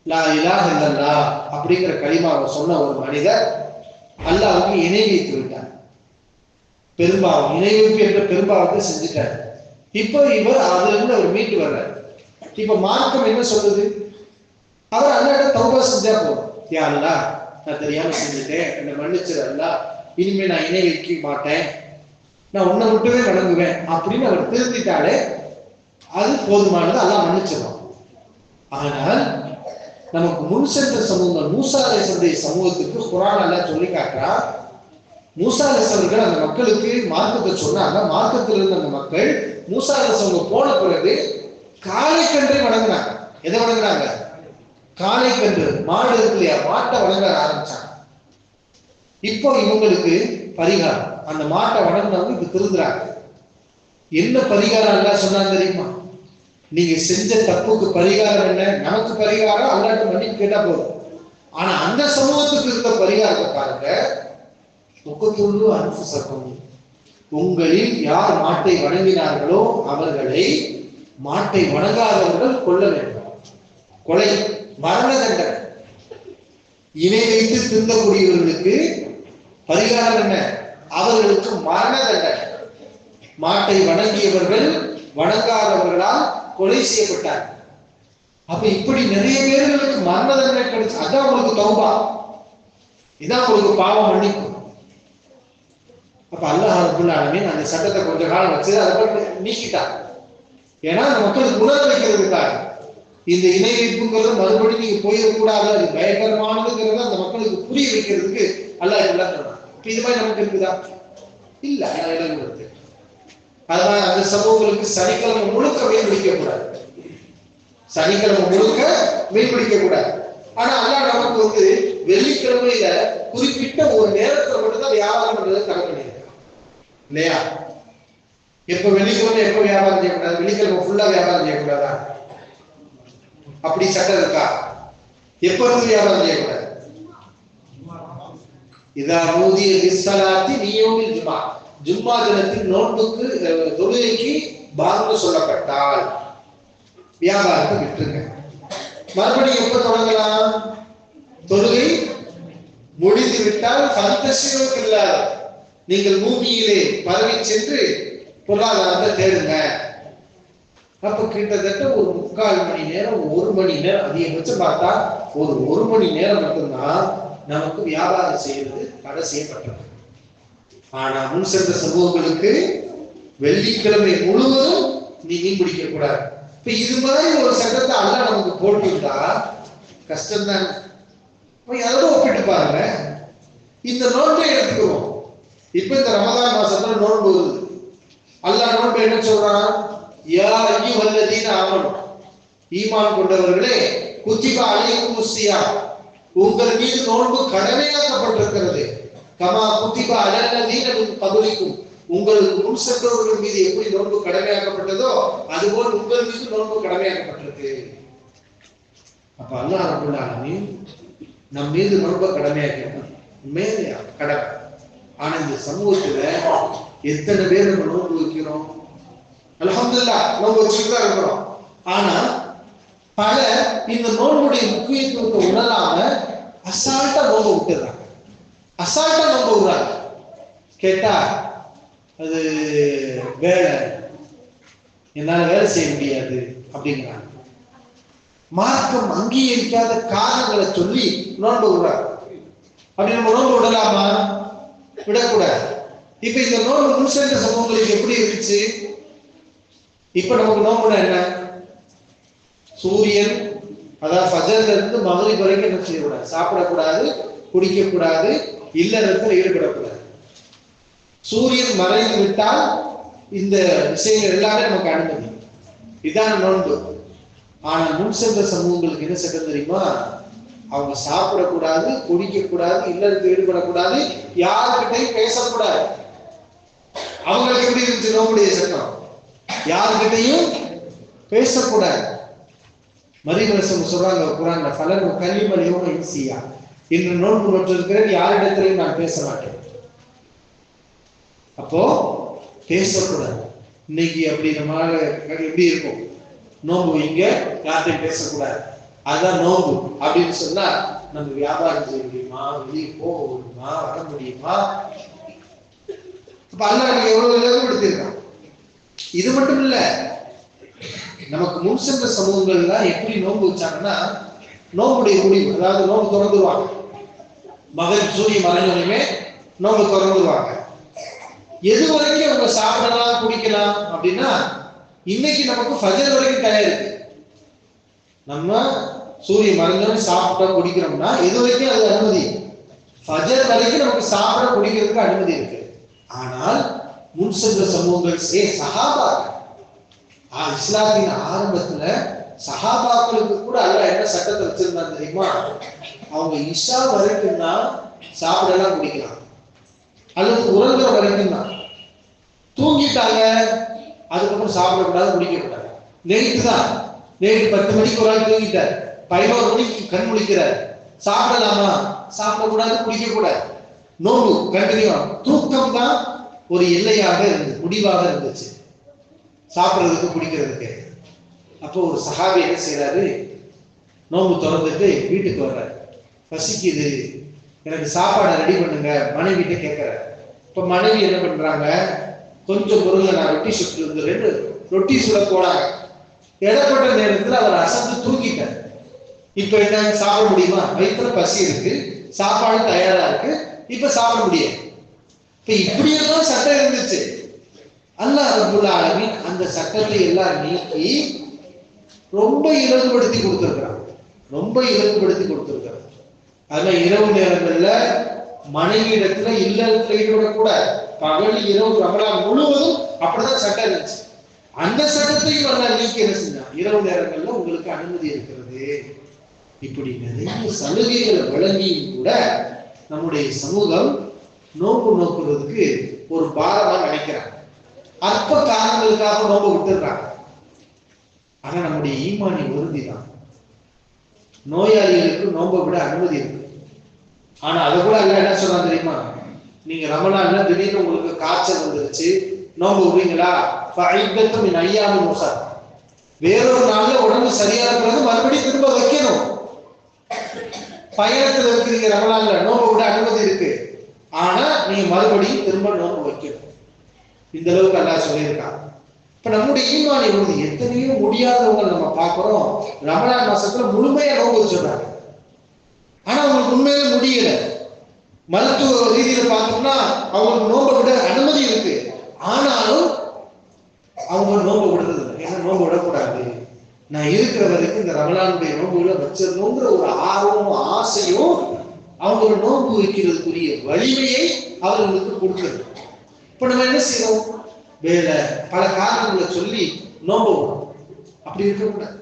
லா இலாஹ இல்லல்லாஹ் அப்படிங்கிற கலிமாவை சொன்ன ஒரு மனிதர் அல்லாஹ்வுக்கு இணை வைத்து விட்டார். பெரும்பாவம், இணை வைப்பு என்ற பெரும்பாவத்தை செஞ்சுட்டார். இப்போ இவர் அதுல இருந்து அவர் மீட்டு வர்றார். இப்ப மார்க்கம் என்ன சொல்லுது? அவர் அல்லாஹ்ட்ட தௌபா செஞ்சா போதும். யா அல்லாஹ், நான் தெரியாம செஞ்சுட்டேன், என்னை மன்னிச்சிரு அல்லாஹ், இனிமே நான் இணை வைக்க மாட்டேன், நான் உன்னை விட்டுவே வணங்குவேன் அப்படின்னு அவர் திருத்திட்டாலே அது போதுமானது, அல்லாஹ் மன்னிச்சிடும். ஆனால் நமக்கு முன் சென்ற சமூகம் மூசா அலைஹிஸ்ஸலாம் சமூகத்துக்கு குர்ஆன் அல்லாஹ் சொல்லி காட்டுறான். மூசா அலைஹிஸ்ஸலாம் அந்த மக்களுக்கு மார்க்கத்தை சொன்னாங்க. மார்க்கத்தில் இருந்த அந்த மக்கள் மூசா அலைஹிஸ்ஸலாம் போன பிறகு காளைக்கன்றை வணங்கினாங்க. எதை வணங்கினாங்க? காளைக்கன்று, மாடு இருக்கு இல்லையா, மாட்டை வணங்க ஆரம்பிச்சாங்க. இப்போ இவங்களுக்கு பரிகாரம், அந்த மாட்டை வணங்கினவங்க இப்ப திருந்துறாங்க. என்ன பரிகாரம் அல்லாஹ் சொன்னாங்க தெரியுமா? நீங்க செஞ்ச தப்புக்கு பரிகாரம் என்ன? நமக்கு பரிகாரம் அல்லாஹ்ட்ட மன்னிப்பு கேட்டா போதும். ஆனா அந்த சமூகத்துக்கு இருந்த பரிகாரத்தை பாருங்க, முக்கத்துள்ளு அன்புசக்கம், உங்களில் யார் மாட்டை வணங்கினார்களோ அவர்களை மாட்டை வணங்காதவர்கள் கொல்ல வேண்டும். கொலை, மரண தண்டனை. இணை வைத்து தின்னக்கூடியவர்களுக்கு பரிகாரம் என்ன? அவர்களுக்கு மரண தண்டனை. மாட்டை வணங்கியவர்கள் வணங்காதவர்களால் கொலை செய்யப்பட்டார். அப்ப இப்படி நிறைய பேர்களுக்கு மரண தண்டனை கிடைச்சு. அதான் உங்களுக்கு தௌபா, இதான் உங்களுக்கு பாவம் மன்னிப்பு. அப்ப அல்லாஹ் ரப்பல் ஆலமீன் அந்த சட்டத்தை கொஞ்ச காலம் வச்சு அதை நீக்கிட்டான். ஏன்னா அந்த மக்களுக்கு உணர வைக்கிறதுக்காக. இந்த இணை வைப்புங்கிறது மறுபடியும் நீங்க போயிடக்கூடாது, அது பயங்கரமானதுங்கிறத அந்த மக்களுக்கு புரிய வைக்கிறதுக்கு அல்லாஹ் இதெல்லாம் சொன்னான். இப்ப இது மாதிரி நமக்கு இருக்குதா? இல்ல. இடம் கொடுத்து அதனால அந்த சமூகங்களுக்கு சனிக்கிழமை முழுக்க மீன் பிடிக்க கூடாது, சனிக்கிழமை முழுக்க மீன் பிடிக்க கூடாது. ஆனா அல்லாஹ் நமக்கு வெள்ளிக்கிழமையில குறிப்பிட்ட ஒரு நேரத்துல மட்டும்தான் வியாபாரம் பண்றது தடை பண்ணியிருக்காங்க இல்லையா? எப்ப வெள்ளிக்கிழமை எப்ப வியாபாரம் செய்யக்கூடாது? வெள்ளிக்கிழமை ஃபுல்லா வியாபாரம் செய்யக்கூடாதா? அப்படி சட்டம் இருக்கா? எப்ப இருந்து வியாபாரம் செய்யக்கூடாது? இதா ஊதிய விஸ்வலாத்தி நியோமில் ஜும்மா, ஜும்மா தினத்தில் நோன்புக்கு தொழுகைக்கு பாங்கு சொல்லப்பட்டால் வியாபாரத்தை விட்டுருங்க. மறுபடியும் எப்ப தொடங்கலாம்? தொழுகை முடிந்து விட்டால் சந்தோஷம் இல்லாத நீங்கள் பூமியிலே பரவி சென்று பொருளாதாரத்தை தேடுங்க. அப்ப கிட்டத்தட்ட ஒரு 3/4 மணி நேரம் 1 மணி நேரம் அதிகபட்சம் பார்த்தா ஒரு 1 மணி நேரம் மட்டும்தான் நமக்கு வியாபாரம் செய்யறது தடை செய்யப்பட்டது. ஆனா முன் சென்ற சமூகங்களுக்கு வெள்ளிக்கிழமை முழுவதும் நீ மீன் பிடிக்க கூடாது. இப்ப இது மாதிரி ஒரு சட்டத்தை அல்லாஹ் நமக்கு போட்டுட்டா கஷ்டம் தான். அதோட ஒப்பிட்டு பாருங்க. இந்த நோன்பை எடுத்துக்கிறோம். இப்ப இந்த ரமதான் மாசத்துல நோன்பு வருது. அல்லாஹ் நோன்பை என்ன சொல்றான்? யா அய்யுஹல்லதீன ஆமனு, ஈமான் கொண்டவர்களே, குத்திப அலைக்குமுஸ் ஸியாம், உங்கள் மீது நோன்பு கடமையாக்கப்பட்டிருக்கிறது. கமா குத்திப அலல்லதீன மின் கப்லிக்கும், உங்களுக்கு முன் சென்றவர்கள் மீது எப்படி நோன்பு கடமையாக்கப்பட்டதோ அதுபோல் உங்கள் மீது நோன்பு கடமையாக்கப்பட்டிருக்கு. அப்ப அல்லாஹ் ரப்பல் ஆலமீன் நம் மீது நோன்பு கடமையாக்கிட்டான், உண்மையா கடமை. ஆனா இந்த சமூகத்துல எத்தனை பேர் நம்ம நோன்பு வைக்கிறோம்? அல்ஹம்துலில்லாஹ் நோன்பு வச்சுட்டு தான் இருக்கிறோம். ஆனா பல இந்த நோன்புடைய முக்கியத்துவத்தை உணராம அசால்ட்டா நோன்பு விட்டுறாங்க, அசால்ட்டா நோன்பு விடுறாங்க. கேட்டா அது வேலை, என்னால வேலை செய்ய முடியாது அப்படிங்கிறாங்க. மார்க்கம் அங்கீகரிக்காத காரணங்களை சொல்லி நோன்பு விடுறாங்க. அப்படி நம்ம நோன்பு விடலாமா? விடக்கூடாது. இப்ப இந்த நோன்பு முன் சென்ற சமூகங்களுக்கு எப்படி இருந்துச்சு? இப்ப நமக்கு நோன்புனா என்ன? சூரியன் அதாவது ஃபஜர்ல இருந்து மக்ரிப் வரைக்கும் என்ன செய்யக்கூடாது? சாப்பிடக்கூடாது, குடிக்கக்கூடாது, இல்லறத்தில் ஈடுபடக்கூடாது. சூரியன் மறைந்து விட்டால் இந்த விஷயங்கள் எல்லாமே நமக்கு அனுமதி. இதான் நோன்பு. ஆனா முன் சென்ற சமூகங்களுக்கு என்ன சட்டம் தெரியுமா? அவங்க சாப்பிடக்கூடாது, குடிக்கக்கூடாது, இல்லறத்தில் ஈடுபடக்கூடாது, யாருக்கிட்டையும் பேசக்கூடாது. அவங்களுக்கு எப்படி இருந்துச்சு நோன்புடைய சட்டம்? யாருக்கிட்டையும் பேசக்கூடாது. மரியம் சொல்றாங்க குர்ஆன்ல, ஃபலன் கலிமல் யௌம இன்சியா, இன்று நோன்பு நோற்றிருக்கிறேன், யாரிடத்திலையும் நான் பேச மாட்டேன். அப்போ பேசக்கூடாது. இன்னைக்கு அப்படி நம்மளால எப்படி இருக்கும்? நோன்பு இங்க யார்கிட்டையும் பேசக்கூடாது, அதுதான் நோன்பு அப்படின்னு சொன்னா நம்ம வியாபாரம் செய்ய முடியுமா? வெளியே போக முடியுமா? வர முடியுமா? அப்ப அல்லாஹ் எவ்வளவு இலகுபடுத்திருக்கான். இது மட்டும் இல்ல, நமக்கு முன் சென்ற சமூகங்கள்லாம் எப்படி நோன்பு வச்சாங்கன்னா, நோம்புடைய முடிவு, அதாவது நோன்பு திறந்துருவாங்க. மகன் சூரியன் மறைஞ்சோனையுமே நோன்பு திறந்துருவாங்க. எது வரைக்கும் அவங்க சாப்பிடலாம் குடிக்கலாம் அப்படின்னா, இன்னைக்கு நமக்கு ஃபஜர் வரைக்கும் தயார் இருக்கு. நம்ம சூரியன் மறைஞ்சோனே சாப்பிட்டா குடிக்கிறோம்னா எது வரைக்கும் அது அனுமதி? ஃபஜர் வரைக்கும் நமக்கு சாப்பிட குடிக்கிறதுக்கு அனுமதி இருக்கு. ஆனால் முன் சென்ற சமூகங்கள் சஹாபாக்கள், இஸ்லாத்தின் ஆரம்பத்துல சஹாபாக்களுக்கு கூட அல்லாஹ் என்ன சட்டத்தை வச்சிருந்தாங்க தெரியுமா? அவங்க இஷா வரைக்கும் தான் சாப்பிடலாம் குடிக்கலாம், அல்லது உறங்குற வரைக்கும் தான். தூங்கிட்டாங்க, அதுக்கப்புறம் சாப்பிடக்கூடாது, குடிக்கக்கூடாது. நைட்டு தான், நைட்டு 10 மணிக்கு ஒரு ஆள் தூங்கிட்டார், 11 மணிக்கு கண் முழிக்கிறார், சாப்பிடலாமா? சாப்பிடக்கூடாது, குடிக்க கூடாது. நோம்பு கண்டினியூ. தூக்கம் தான் ஒரு எல்லையாக இருந்தது, முடிவாக இருந்துச்சு சாப்பிடுறதுக்கு குடிக்கிறதுக்கு. அப்போ ஒரு சஹாபி என்ன செய்யறாரு, நோம்பு திறந்துட்டு வீட்டுக்கு வர்றாரு. பசிக்குது, எனக்கு சாப்பாடை ரெடி பண்ணுங்க மனைவிட்ட கேட்கிறாரு. இப்ப மனைவி என்ன பண்றாங்க, கொஞ்சம் பொருளை நான் ரொட்டி சுட்டு வந்து 2 ரொட்டி சுட போனாங்க. இடப்பட்ட நேரத்தில் அவர் அசந்து தூங்கிட்டார். இப்ப என்ன சாப்பிட முடியுமா? வயிற்றுல பசி இருக்கு, சாப்பாடு தயாரா இருக்கு, இப்ப சாப்பிட முடியாது. இப்ப இப்படியெல்லாம் சட்டம் இருந்துச்சு. அல்லாஹ் ரப்பல் ஆலமீன் அந்த சட்டத்தை எல்லாம் நீக்கி ரொம்ப இலகுபடுத்தி கொடுத்திருக்கிறான். ரொம்ப இலகுபடுத்தி கொடுத்திருக்கிறான். அதனால இரவு நேரங்கள்ல மனைவி இடத்துல இல்லத்துல ஈடுபடக்கூடாது. பகல் இரவு ரமலான் முழுவதும் அப்படிதான் சட்டம் இருந்துச்சு. அந்த சட்டத்தையும் அல்லாஹ் நீக்கி என்ன செஞ்சான், இரவு நேரங்கள்ல உங்களுக்கு அனுமதி இருக்கிறது. இப்படி நிறைய சலுகைகளை வழங்கியும் கூட நம்முடைய சமூகம் நோன்பு நோக்குறதுக்கு ஒரு பாரமா நினைக்கிறாங்க. அற்ப காரணங்களுக்காக நோன்பு விட்டுறாங்க. ஆனா நம்முடைய ஈமானி உறுதிதான். நோயாளிகளுக்கு நோன்பை விட அனுமதி இருக்கு. ஆனா அதை கூட அல்ல என்ன சொல்றாங்க தெரியுமா, நீங்க ரமலான்ல திடீர்னு உங்களுக்கு காய்ச்சல் வந்துருச்சு, நோன்பு விடுவீங்களா? ஐயாவும் முசார், வேறொரு நாள்ல உடம்பு சரியா இருக்கிறது மறுபடியும் திரும்ப வைக்கணும். பயணத்துல இருக்கிறீங்க, ரமலான்ல நோன்பு விட அனுமதி இருக்கு, ஆனா நீங்க மறுபடியும் திரும்ப நோன்பு வைக்கணும். இந்த அளவுக்கு அல்லாஹ் சொல்லியிருக்காங்க. இப்ப நம்முடைய ஈமானி உறுதி. எத்தனையோ முடியாதவங்க நம்ம பார்க்கிறோம், ரமலான் மாசத்துல முழுமையா நோன்பு வச்சிருக்காங்க. ஆனா அவங்களுக்கு உண்மையில முடியல. மருத்துவ ரீதியில பார்த்தோம்னா அவங்களுக்கு நோன்பை விட அனுமதி இருக்கு, ஆனாலும் அவங்க நோன்பு விடுறது இல்லை. ஏன்னா நோன்பு விடக்கூடாது, நான் இருக்கிற வரைக்கும் இந்த ரமலானுடைய நோன்புகளை வச்சிடணுங்கிற ஒரு ஆர்வமும் ஆசையும் அவங்க நோன்பு வைக்கிறதுக்குரிய வலிமையை அவர்களுக்கு கொடுக்குறது. இப்ப நம்ம என்ன செய்யறோம், வேலை பல காரணங்களை சொல்லி நோன்பு விடும். அப்படி இருக்கக்கூடாது.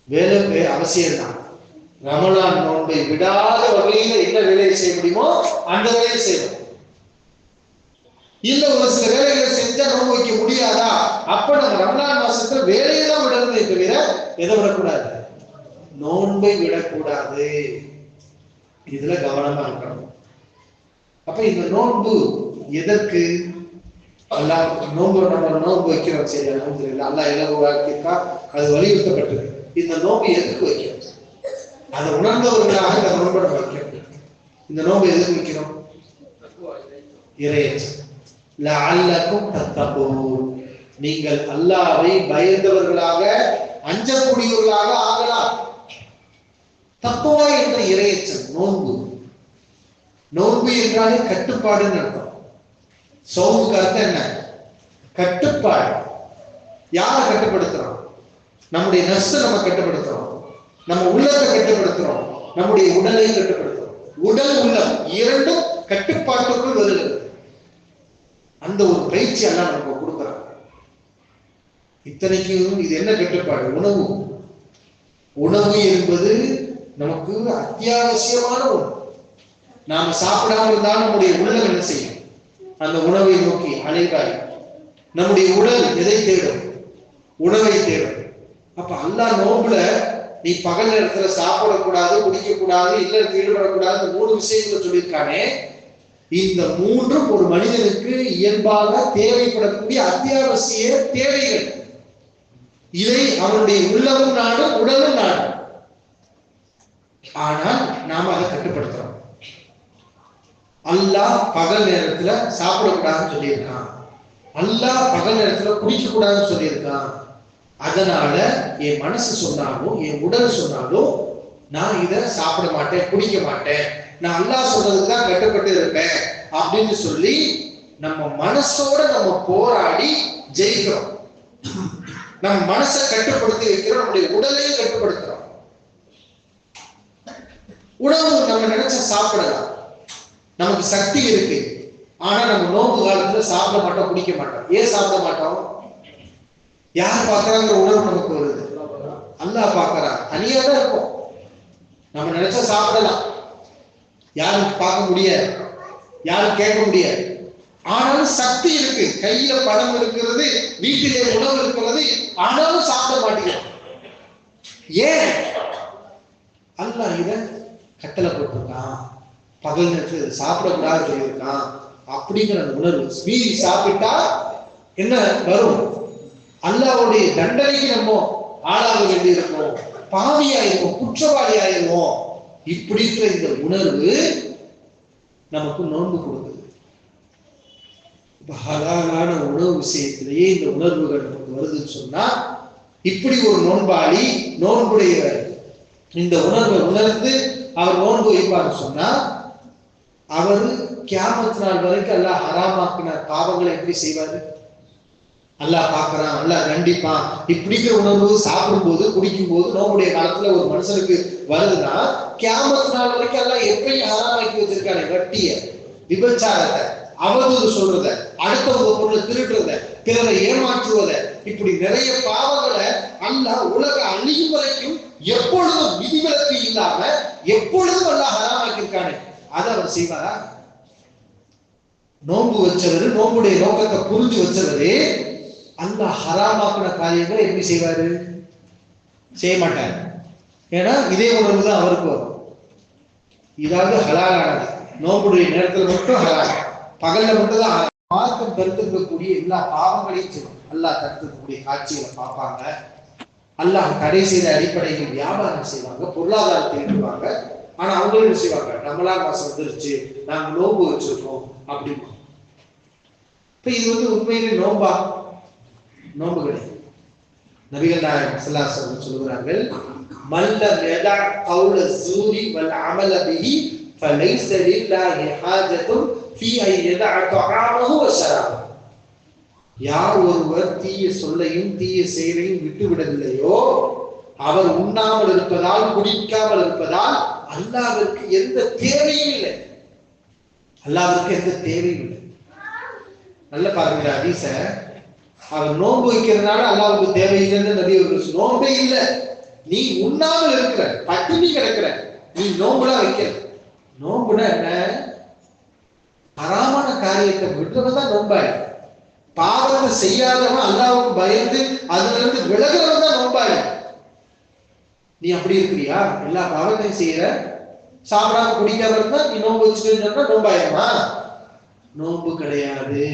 வேலை அவசியம் தான். ரமலான் நோன்பை விடாத வகையில என்ன வேலையை செய்ய முடியுமோ அந்த வேலையை செய்யணும். இல்ல ஒரு சில வேலைகளை செஞ்சா நோன்பு வைக்க முடியாதா, அப்ப நம்ம ரமலான் மாசத்துல வேலையெல்லாம் விடணுமே தவிர எதை விடக்கூடாது, நோன்பை விடக்கூடாது. இதுல கவனமா இருக்கணும். அப்ப இந்த நோன்பு எதற்கு? அல்லாஹ் நோன்பு, நம்ம நோன்பு வைக்கிறோம், சரி அல்ஹம்துலில்லாஹ், அல்லாஹ் இலகுவாக்கியிருக்கா, அது வலியுறுத்தப்பட்டது. இந்த நோன்பு எதுக்கு வைக்கிறோம்? அதை உணர்ந்தவர்களாக இந்த நோன்பை நம்ம வைக்கிறோம். இந்த நோன்பு எதுக்கு வைக்கிறோம்? இறையச்சம். லஅல்லக்கும் தத்தகூன், நீங்கள் அல்லாஹ்வை பயந்தவர்களாக அஞ்சக்கூடியவர்களாக ஆகலாம். தக்வா என்ற இறையச்சம் நோன்பு. நோன்பு என்றாலே கட்டுப்பாடுன்னு அர்த்தம். சௌமுக்கு அர்த்தம் என்ன? கட்டுப்பாடு. யாரை கட்டுப்படுத்துறோம்? நம்முடைய நஃப்ஸை நம்ம கட்டுப்படுத்துறோம், நம்ம உள்ளத்தை கட்டுப்படுத்துறோம், நம்முடைய உடலை கட்டுப்படுத்துறோம். உடல் உள்ளம் இரண்டும் கட்டுப்பாட்டுக்குள் வருகிறது. அந்த ஒரு பயிற்சி எல்லாம் நமக்கு கொடுக்குறாங்க. இத்தனைக்கும் இது என்ன கட்டுப்பாடு? உணவு. உணவு என்பது நமக்கு அத்தியாவசியமான ஒன்று. நாம சாப்பிடாம இருந்தால் நம்முடைய உள்ளம் என்ன செய்யும்? அந்த உணவை நோக்கி அலைவாய். நம்முடைய உடல் எதை தேடும்? உணவை தேடும். அப்ப அல்லாஹ் நோன்புல நீ பகல் நேரத்துல சாப்பிடக்கூடாது, குடிக்க கூடாது, இல்லறத்தில் ஈடுபடக்கூடாது, இந்த 3 விஷயங்களை சொல்லியிருக்கானே, இந்த 3ம் ஒரு மனிதனுக்கு இயல்பாக தேவைப்படக்கூடிய அத்தியாவசிய தேவைகள். இதை அவனுடைய உள்ளமும் நாடும், உடலும் நாடும். ஆனால் நாம அதை கட்டுப்படுத்துறோம். அல்லாஹ் பகல் நேரத்துல சாப்பிடக்கூடாதுன்னு சொல்லியிருக்கான், அல்லாஹ் பகல் நேரத்துல குடிக்க கூடாதுன்னு சொல்லியிருக்கான். அதனால என் மனசு சொன்னாலும் என் உடல் சொன்னாலும் நான் இதை சாப்பிட மாட்டேன், குடிக்க மாட்டேன், நான் அல்லாஹ் சொல்றதுக்கு தான் கட்டுப்பட்டு இருப்பேன் அப்படின்னு சொல்லி நம்ம மனசோட நம்ம போராடி ஜெயிக்கிறோம். நம்ம மனசை கட்டுப்படுத்தி வைக்கிறோம், நம்முடைய உடலையும் கட்டுப்படுத்துறோம். உணவு நம்ம நினைச்ச சாப்பிடலாம், நமக்கு சக்தி இருக்கு. ஆனா நம்ம நோன்பு காலத்துல சாப்பிட மாட்டோம், குடிக்க மாட்டோம். ஏன் சாப்பிட மாட்டோம்? யார் பார்க்கறாங்க? உணவு நமக்கு வருது, அல்லாஹ் பார்க்கறான். தனியா தான் இருக்கும். நம்ம நினைச்சா சாப்பிடலாம், யாரும் பார்க்க முடியாது, யாரும் கேட்க முடியாது. ஆனாலும் சக்தி இருக்கு, கையில பணம் இருக்கிறது, வீட்டிலே உணவு இருக்கிறது, ஆனாலும் சாப்பிட மாட்டேங்கிறோம். ஏன்? அல்லாஹ் இதை கட்டளை போட்டிருக்கான், பகல் நேரத்தில் சாப்பிடக்கூடாது சொல்லியிருக்கான் அப்படிங்கிற அந்த உணர்வு. மீறி சாப்பிட்டா என்ன வரும்? அல்லாஹ்வுடைய தண்டனைக்கு நம்ம ஆளாக வேண்டி இருக்கும், பாவியாயிருவோம், குற்றவாளியாயிருவோம். இப்படிங்கிற இந்த உணர்வு நமக்கு நோன்பு கொடுக்குது. ஹலாலான உணவு விஷயத்திலேயே இந்த உணர்வுகள் நமக்கு வருதுன்னு சொன்னா, இப்படி ஒரு நோன்பாளி நோன்புடைய இந்த உணர்வை உணர்ந்து அவர் நோன்பு வைப்பார் சொன்னா, அவரு கியாமத் நாள் வரைக்கும் அல்லாஹ் ஹராமாக்கின பாவங்களை எப்படி செய்வாரு? அல்லாஹ் பார்க்கறான், அல்லாஹ் கண்டிப்பான். இப்படிங்கிற உணர்வு சாப்பிடும் போது குடிக்கும் போது நோம்புடைய காலத்துல ஒரு மனுஷனுக்கு வருதுன்னா, கியாமத் நாள் வரைக்கும் அல்லாஹ் எப்பயும் ஹராமாக்கி வச்சிருக்காரு. வட்டிய, விபச்சாரத்தை, அவதூறு சொல்றத, அடுத்தவங்க பொருளை திருடுறத, பிறரை ஏமாற்றுவத, இப்படி நிறைய பாவங்களை அல்லாஹ் உலக அழியும் வரைக்கும் எப்பொழுதும் விதிவிலக்கு இல்லாம எப்பொழுதும் அல்லாஹ் ஹராமாக்கியிருக்கானே, அதை அவர் செய்வாரா? நோன்பு வச்சவரு, நோம்புடைய நோக்கத்தை புரிஞ்சு வச்சவரு அல்லாஹ் ஹராமாக்கின காரியங்களை எப்படி செய்வாரு? செய்ய மாட்டார். ஏன்னா இதே உணர்வு தான் அவருக்கு வரும். இதாவது ஹலாலானது நோம்புடைய நேரத்தில் மட்டும் ஹலால், பகல்ல மட்டும் தான். மார்க்கம் தடுத்திருக்கக்கூடிய எல்லா பாவங்களையும் செய்யும். அல்லாஹ் தடுத்திருக்கக்கூடிய காட்சிகளை பார்ப்பாங்க. அல்லாஹ் தடை செய்த அடிப்படையில் வியாபாரம் செய்வாங்க, பொருளாதாரத்தை ஈடுவாங்க. ஆனா அவங்களும் என்ன செய்வாங்க? ரமலான் மாசம் வந்துருச்சு, நாங்க நோன்பு வச்சிருக்கோம் அப்படின்னு. இப்ப இது உண்மையிலே நோன்பா? நோன்பு கிடையாது. நபிகள் நாயகம் ஸல்லல்லாஹு அலைஹி வஸல்லம் சொல்கிறார்கள், மல்லம் யதா கௌல ஸூரி வல் அமல பிஹி ஃபலைஸ லில்லாஹி ஹாஜத்துன் ஃபீ அன் யதா தஆமஹு வ ஷராபஹு. யார் ஒருவர் தீய சொல்லையும் தீய செயலையும் விட்டுவிடவில்லையோ, அவர் உண்ணாமல் இருப்பதால், குடிக்காமல் இருப்பதால் அல்லாஹ்விற்கு எந்த தேவையும் இல்லை. அல்லாஹ்விற்கு எந்த தேவையும் இல்லை. நல்ல பாருங்க ஹதீஸ. அவர் நோன்பு வைக்கிறதுனால அல்லாஹ்வுக்கு தேவையில்லைன்னு நபி அவர்கள். நோன்பே இல்லை, நீ உண்ணாமல் இருக்கிற, பட்டினி கிடக்கிற, நீ நோன்புலாம் வைக்கிற. நோன்புனா என்ன? ஹராமான காரியத்தை விடுறவன் தான் நோன்பாளி. பாவத்தை செய்யாதவன், அல்லாஹ்வுக்கு பயந்து அதுல இருந்து விலகிறவன் தான் நோன்பாளி. நீ அப்படி இருக்கிறியா? எல்லா பாவத்தையும் செய்யற, சாப்பிடாம குடிக்காம இருந்தா நீ நோன்பு வச்சுட்டு சொன்னா நோன்பாயிரமா? நோன்பு கிடையாது.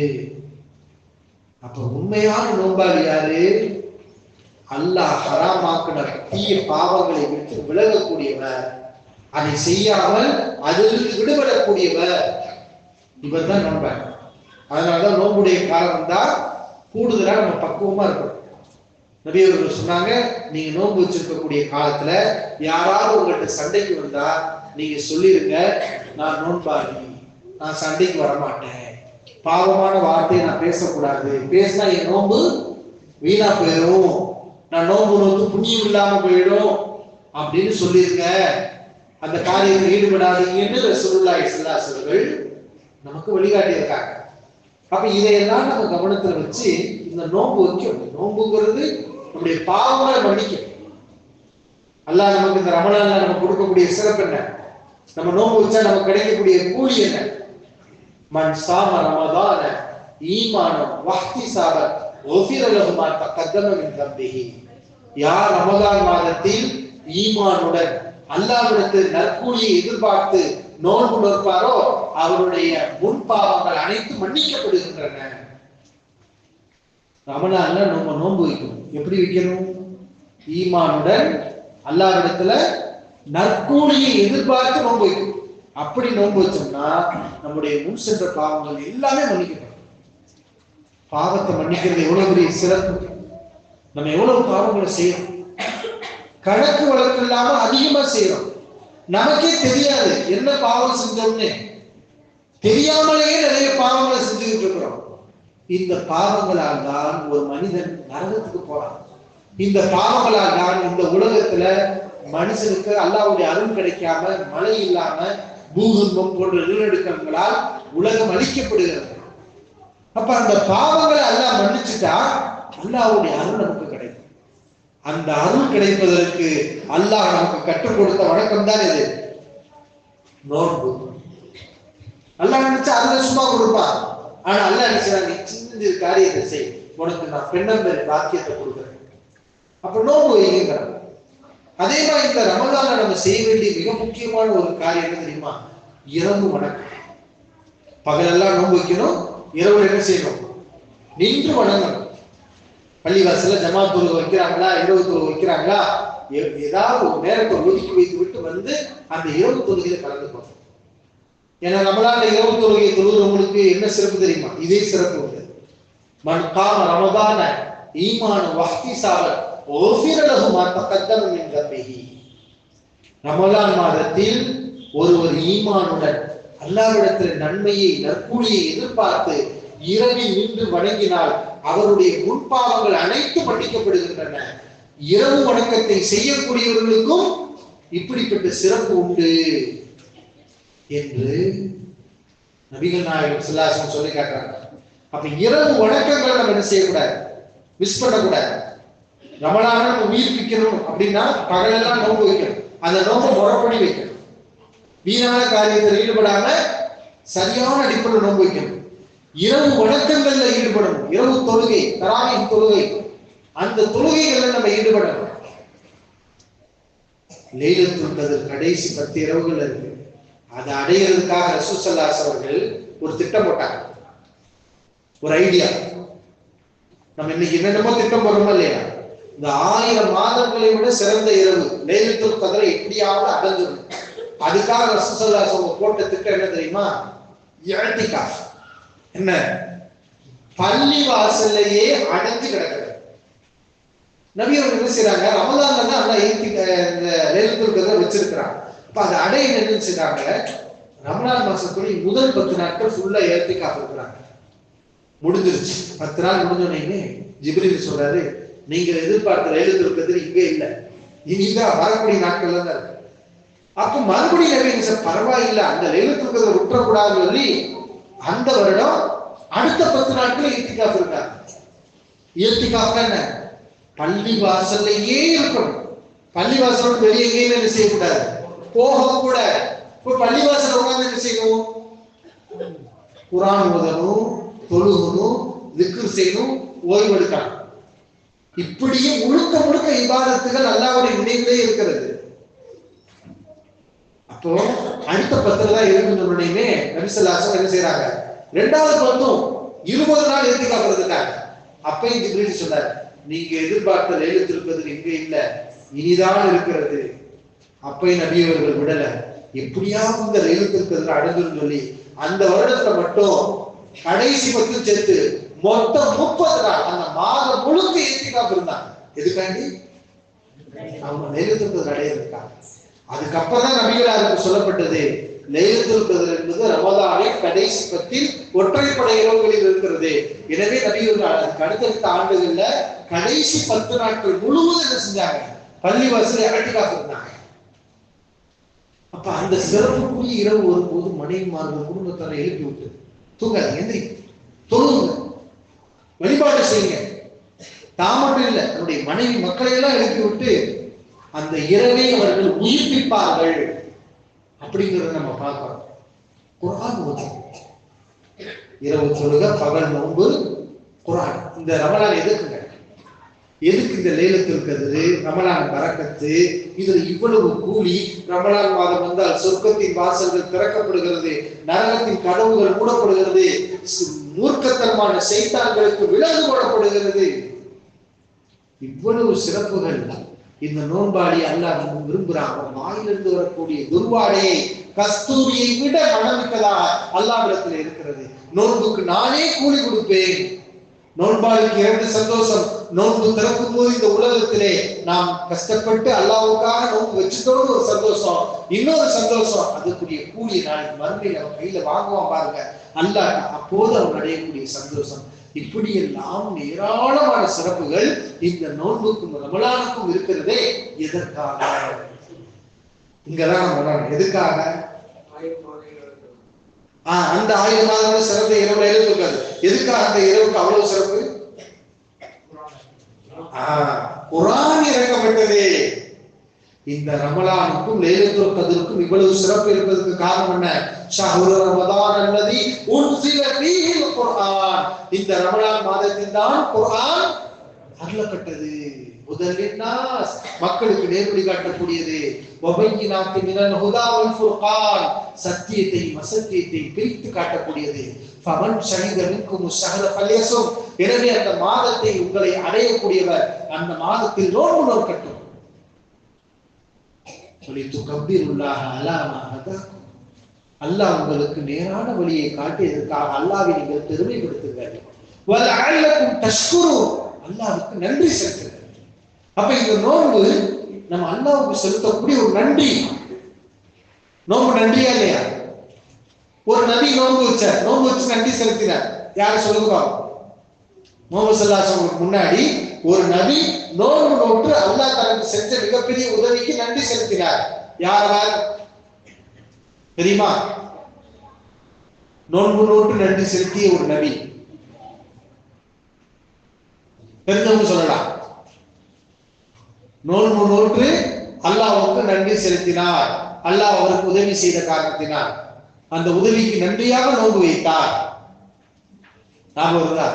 அப்ப உண்மையான நோன்பாளி யாரு? அல்லாஹ் ஹராமாக்கின தீய பாவங்களை விட்டு விலகக்கூடியவர், அதை செய்யாமல் அதிலிருந்து விடுபடக்கூடியவர், இவர் தான் நோன்பாளி. அதனாலதான் நோன்புடைய காலம் வந்தா கூடுதலா நம்ம பக்குவமா இருக்கணும். நபி அவர்கள் சொன்னாங்க, நீங்க நோன்பு வச்சிருக்கக்கூடிய காலத்துல யாராவது உங்கள்கிட்ட சண்டைக்கு வந்தா நீங்க சொல்லிருங்க, நான் நோன்பாளி, நான் சண்டைக்கு வரமாட்டேன், பாவமான வார்த்தையை நான் பேசக்கூடாது, பேசினா என் நோன்பு வீணா போயிடும், நான் நோன்பு நோக்கு புண்ணியம் இல்லாம போயிடும் அப்படின்னு சொல்லிருங்க. அந்த காரியத்தில் ஈடுபடாதீங்கன்னு ரசூலுல்லாஹி ஸல்லல்லாஹு அலைஹி வஸல்லம் நமக்கு வழிகாட்டி இருக்காங்க. அப்ப இதையெல்லாம் நம்ம கவனத்துல வச்சு இந்த நோன்பு வைக்கணும். நோன்புங்கிறது நம்முடைய பாவங்களை மன்னிக்கும். அல்லாஹ் நமக்கு இந்த ரமலான்ல நம்ம கொடுக்கக்கூடிய சிறப்பு என்ன? நம்ம நோன்பு வச்சா நமக்கு கிடைக்கக்கூடிய கூலி என்ன? மன் சாம ரமதான ஈமானம் வஹ்திசாபன் குஃபிர லஹு மா தகத்தம மின் தம்பிஹி. யார் ரமலான் மாதத்தில் ஈமானுடன் அல்லாஹ்விடத்தில் நற்கூலியை எதிர்பார்த்து நோன்பு நோற்பாரோ அவருடைய முன் பாவங்கள் அனைத்தும் மன்னிக்கப்படுகின்றன. ரமலான்ல நம்ம நோன்பு வைக்கணும். எப்படி வைக்கணும்? ஈமானுடன் அல்லாஹ்விடத்துல நற்கூலியை எதிர்பார்த்து நோன்பு வைக்கணும். அப்படி நோன்பு வச்சோம்னா நம்முடைய முன் சென்ற பாவங்கள் எல்லாமே மன்னிக்கப்படும். பாவத்தை மன்னிக்கிறது எவ்வளவு பெரிய சிறப்பு! நம்ம எவ்வளவு பாவங்களை செய்யறோம், கணக்கு வழக்கு இல்லாம அதிகமா செய்யறோம். நமக்கே தெரியாது என்ன பாவம் செஞ்சோம்னு. தெரியாமலேயே நிறைய பாவங்களை செஞ்சுக்கிட்டு இருக்கிறோம். இந்த பாவங்களால் தான் ஒரு மனிதன் நரகத்துக்கு போறான். இந்த பாவங்களால் தான் இந்த உலகத்துல மனுஷனுக்கு அல்லாஹ்வுடைய அருள் கிடைக்காம, மழை இல்லாம, பூகம்பம் போன்ற நிலநடுக்கங்களால் உலகம் அழிக்கப்படுகிறது. அப்ப அந்த பாவங்களை அல்லாஹ் மன்னிச்சுட்டா அல்லாஹ்வுடைய அருள் நமக்கு கிடைக்கும். அந்த அருள் கிடைப்பதற்கு அல்லாஹ் நமக்கு கற்றுக் கொடுத்த வணக்கம் தான் இது நோன்பு. அல்லாஹ் நினைச்சா அதுல சும்மா கொடுப்பான். ஆனா அல்லாஹ் நினைச்சா நீ சின்ன காரியத்தை செய், உனக்கு நான் பெண்ணம்பேர் பாக்கியத்தை கொடுக்குறேன். அப்ப நோன்பு வைங்கிறான். அதே மாதிரி இந்த ரமலான நம்ம செய்ய வேண்டிய மிக முக்கியமான ஒரு காரியம் என்ன தெரியுமா? இரவு வணக்கம். பகலெல்லாம் நோன்பு வைக்கணும், இரவுல என்ன செய்யணும்? நின்று வணங்கணும். பள்ளிவாசல்ல ஜமாத் தொழுகை வைக்கிறாங்களா, இரவு தொழுகை வைக்கிறாங்களா, ஏதாவது ஒரு நேரத்தை ஒதுக்கி வைத்து விட்டு வந்து அந்த இரவு தொழுகையில கலந்துக்கணும். ஏன்னா ரமலான்ல இரவு தொழுகை தொழுகிறவங்களுக்கு என்ன சிறப்பு தெரியுமா? இதே சிறப்பு உண்டு. மன் காம ரமதான ஈமான வஹ்திசாபன் உஃபிர லஹு மா தகத்தம மின் தம்பிஹி. ரமலான் மாதத்தில் ஒருவர் ஈமானுடன் அல்லாஹ்விடத்தில் நன்மையை நற்கூலியை எதிர்பார்த்து இரவில் நின்று வணங்கினால் அவருடைய முன்பாவங்கள் அனைத்து மன்னிக்கப்படுகின்றன. இரவு வணக்கத்தை செய்யக்கூடியவர்களுக்கும் இப்படிப்பட்ட சிறப்பு உண்டு என்று நபிகள் நாயகம் ஸல்லல்லாஹு அலைஹி வஸல்லம் சொல்லி காட்டுறாங்க. அப்ப இரவு வணக்கங்களை நம்ம என்ன செய்யக்கூடாது? மிஸ் பண்ணக்கூடாது. ரமலான நம்ம உயிர்ப்பிக்கணும் அப்படின்னா பகலெல்லாம் நோன்பு வைக்கணும். அந்த நோன்பை முறைப்படி வைக்கணும். வீணான காரியத்தில் ஈடுபடாம சரியான அடிப்படையில் நோன்பு வைக்கணும். இரவு வணக்கங்கள்ல ஈடுபடணும். இரவு தொழுகை, தராவீஹ் தொழுகை, அந்த தொழுகைகள்ல நம்ம ஈடுபடணும். லைலத்துல் கத்ர் கடைசி 10 இரவுகள் இருக்கு. அதை அடையிறதுக்காக ரசூல் ஸல்லல்லாஹு அலைஹி அவர்கள் ஒரு திட்டம் போட்டாங்க, ஒரு ஐடியா. நம்ம இன்னைக்கு என்னென்னமோ திட்டம் போடுறோமா இல்லையா? இந்த 1000 மாதங்களை விட சிறந்த இரவு லைலத்துல் கத்ரை எப்படியாவது அடைஞ்சிடணும். அதுக்காக ரசூல் ஸல்லல்லாஹு அலைஹி வஸல்லம் போட்ட திட்டம் என்ன தெரியுமா? இஅ்திகாஃப். என்ன? பள்ளி வாசல்லையே அடைஞ்சு கிடக்கிறது. நபி அவர்கள் என்ன செய்றாங்க? ரமலான்ல தான் அல்லாஹ் இந்த லைலத்துல் கத்ரை வச்சிருக்கிறாங்க. அப்ப அதை அடைய என்ன செய்றாங்க? ரமலான் மாசத்துடைய முதல் 10 நாட்கள் ஃபுல்லா இஅ்திகாஃப் இருக்கிறாங்க. முடிஞ்சிருச்சு. 10 நாள் முடிஞ்சோடனே ஜிப்ரீல் சொல்றாரு, நீங்க எதிர்பார்த்த லைலத்துல் கத்ர் இங்கே இல்ல, இனிதான் வரக்கூடிய நாட்கள்ல தான் இருக்கு. அப்ப மறுபடியும் நபி பரவாயில்லை, அந்த லைலத்துல் கத்ரை விட்டுறக்கூடாதுன்னு சொல்லி அந்த வருடம் அடுத்த 10 நாட்கள் இஅ்திகாஃப் இருக்காங்க. இஅ்திகாஃப் என்ன? பள்ளி வாசல்லையே இருக்கணும். பள்ளி வாசலோட வெளியே எங்கேயுமே என்ன செய்யக்கூடாது, போகக்கூடாது. இப்ப பள்ளி வாசல் உட்கார்ந்து என்ன செய்யணும்? குர்ஆன் ஓதணும், தொழுகணும், திக்ர் செய்யணும், ஓய்வெடுக்கணும். இப்படியே முழுக்க முழுக்க இபாதத்துகள் அல்லாஹ்வுடைய நினைவிலே இருக்கிறது. அப்போ அடுத்த 10 தான் இருக்குன்னு சொன்னோடனே நபி ஸல்லல்லாஹு அலைஹி வஸல்லம் என்ன செய்றாங்க? இரண்டாவது 10 20 நாள் இஅ்திகாஃப் இருக்காங்க. அப்பயும் ஜிப்ரீல் சொன்னார், நீங்க எதிர்பார்த்த லைலத்துல் கத்ர் இங்க இல்ல, இனிதான் இருக்கிறது. அப்பயும் நபி அவர்கள் விடல, எப்படியாவது இந்த லைலத்துல் கத்ர் அடைஞ்சிரும் சொல்லி அந்த வருடத்துல மட்டும் கடைசி 10 சேர்த்து மொத்தம் 30 நாள் அந்த மாதம் முழுக்க இஅ்திகாஃப் இருந்தாங்க. எதுக்காண்டி? அவங்க லைலத்துல் கத்ர் அடையறதுக்காக. அதுக்கப்புறம் தான் நபிகளாருக்கு சொல்லப்பட்டது, லைலத்துல் கத்ர் என்பது ரமலானின் கடைசி 10 ஒற்றைப்படை இரவுகளில் இருக்கிறது. எனவே நபிகள் அதுக்கு அடுத்தடுத்த ஆண்டுகள்ல கடைசி 10 நாட்கள் முழுவதும் என்ன செஞ்சாங்க? பள்ளி வாசலை இஅ்திகாஃப் இருந்தாங்க. அப்ப அந்த சிறப்புக்குரிய இரவு வரும்போது மனைவிமார்கள் குடும்பத்தாரை எழுப்பி விட்டு தூங்காது, எந்திரி, தொழுங்க, வழிபாடு செய்யுங்க. தான் மட்டும் இல்ல, தன்னுடைய மனைவி மக்களை எல்லாம் எழுப்பி விட்டு அந்த இரவை அவர்கள் உயிர்ப்பிப்பார்கள் அப்படிங்கிறத நம்ம பார்க்கிறோம். குர்ஆன் ஓதும், இரவு தொழுகை, பகல் நோன்பு, குர்ஆன். இந்த ரமலான் எதுக்குங்க? எதுக்கு இந்த லைலத்துல் கத்ர், ரமலான் பரக்கத்து, இதுல இவ்வளவு கூலி? ரமலான் மாதம் வந்தால் சொர்க்கத்தின் வாசல்கள் திறக்கப்படுகிறது, நரகத்தின் கதவுகள் மூடப்படுகிறது, மூர்க்கத்தனமான சைத்தான்களுக்கு விலங்கு போடப்படுகிறது. இவ்வளவு சிறப்புகள் இந்த நோன்பாளி அல்லாஹ் விரும்புறான். வாயிலிருந்து வரக்கூடிய துர்வாடையை கஸ்தூரியை விட மணமிக்கதாக அல்லாஹ்விடத்தில் இருக்கிறது. நோன்புக்கு நானே கூலி கொடுப்பேன். நோன்பாளிக்கு 2 சந்தோஷம். நோன்பு திறக்கும் போது இந்த உலகத்திலே நாம் கஷ்டப்பட்டு அல்லாஹ்வுக்காக நோன்பு வச்சுட்டோன்னு ஒரு சந்தோஷம், இன்னொரு சந்தோஷம் அதுக்குரிய கூலி நாளைக்கு மறுமையில அவன் கையில வாங்குவான் பாருங்க அல்லாஹ், அப்போது அவன் அடையக்கூடிய சந்தோஷம். இப்படி எல்லாம் ஏராளமான சிறப்புகள் இந்த நோன்புக்கும் ரமலானுக்கும் இருக்கிறதே. எதற்காக? இங்கதான் நம்ம எதுக்காக? அந்த 1000 மாதங்கள் சிறந்த இரவுல இருக்காது. எதுக்காக அந்த இரவுக்கு அவ்வளவு சிறப்பு? குர்ஆன் இறக்கப்பட்டதே. இந்த ரமலானுக்கும் லைலத்துல் கத்ருக்கும் இவ்வளவு சிறப்பு இருப்பதற்கு காரணம் என்ன? ஷஹ்ரு ரமதான் அல்லதி உன்ஸில ஃபீஹில் குர்ஆன். இந்த ரமலான் மாதத்தில் தான் குர்ஆன் அருளப்பட்டது. முதலின்னாஸ் மக்களுக்கு நேர்வழி காட்டக்கூடியது, வபையினாத்தி மினல் ஹுதா வல் ஃபுர்கான் சத்தியத்தையும் அசத்தியத்தையும் பிரித்து காட்டக்கூடியது. ஃபமன் ஷஹித மின்கும் ஷஹர ஃபல்யஸும் எனவே அந்த மாதத்தை உங்களை அடையக்கூடியவர் அந்த மாதத்தில் நோன்பு நோக்கட்டும். வலிதுகப்பிருல்லாஹ அலா மா ஹதாக்கும் அல்லாஹ் உங்களுக்கு நேரான வழியை காட்டியதற்காக அல்லாஹ்வை நீங்கள் பெருமைப்படுத்துங்கள். வலஅல்லக்கும் தஷ்குரூன் அல்லாஹ்வுக்கு நன்றி செலுத்துங்கள். அப்ப இந்த நோன்பு நம்ம அல்லாஹ்வுக்கு செலுத்தக்கூடிய ஒரு நன்றி. நோன்பு நன்றியா இல்லையா? ஒரு நபி நோன்பு வச்சு நன்றி செலுத்தினார். யாரு சொல்லுங்க? முஹம்மது ஸல்லல்லாஹு அலைஹி வஸல்லம் முன்னாடி ஒரு நபி நோன்பு நோட்டு அல்லாஹ் தனக்கு செஞ்ச மிகப்பெரிய உதவிக்கு நன்றி செலுத்தினார். யார் தெரியுமா? நோன்பு நோட்டு நன்றி செலுத்திய ஒரு நபி தெரிஞ்சவங்க சொல்லலாம். நோன்பு நோட்டு அல்லாஹ்வுக்கு நன்றி செலுத்தினார். அல்லாஹ் அவருக்கு உதவி செய்த காரணத்தினால் அந்த உதவிக்கு நன்றியாக நோன்பு வைத்தார். ஞாபகம் வருதா?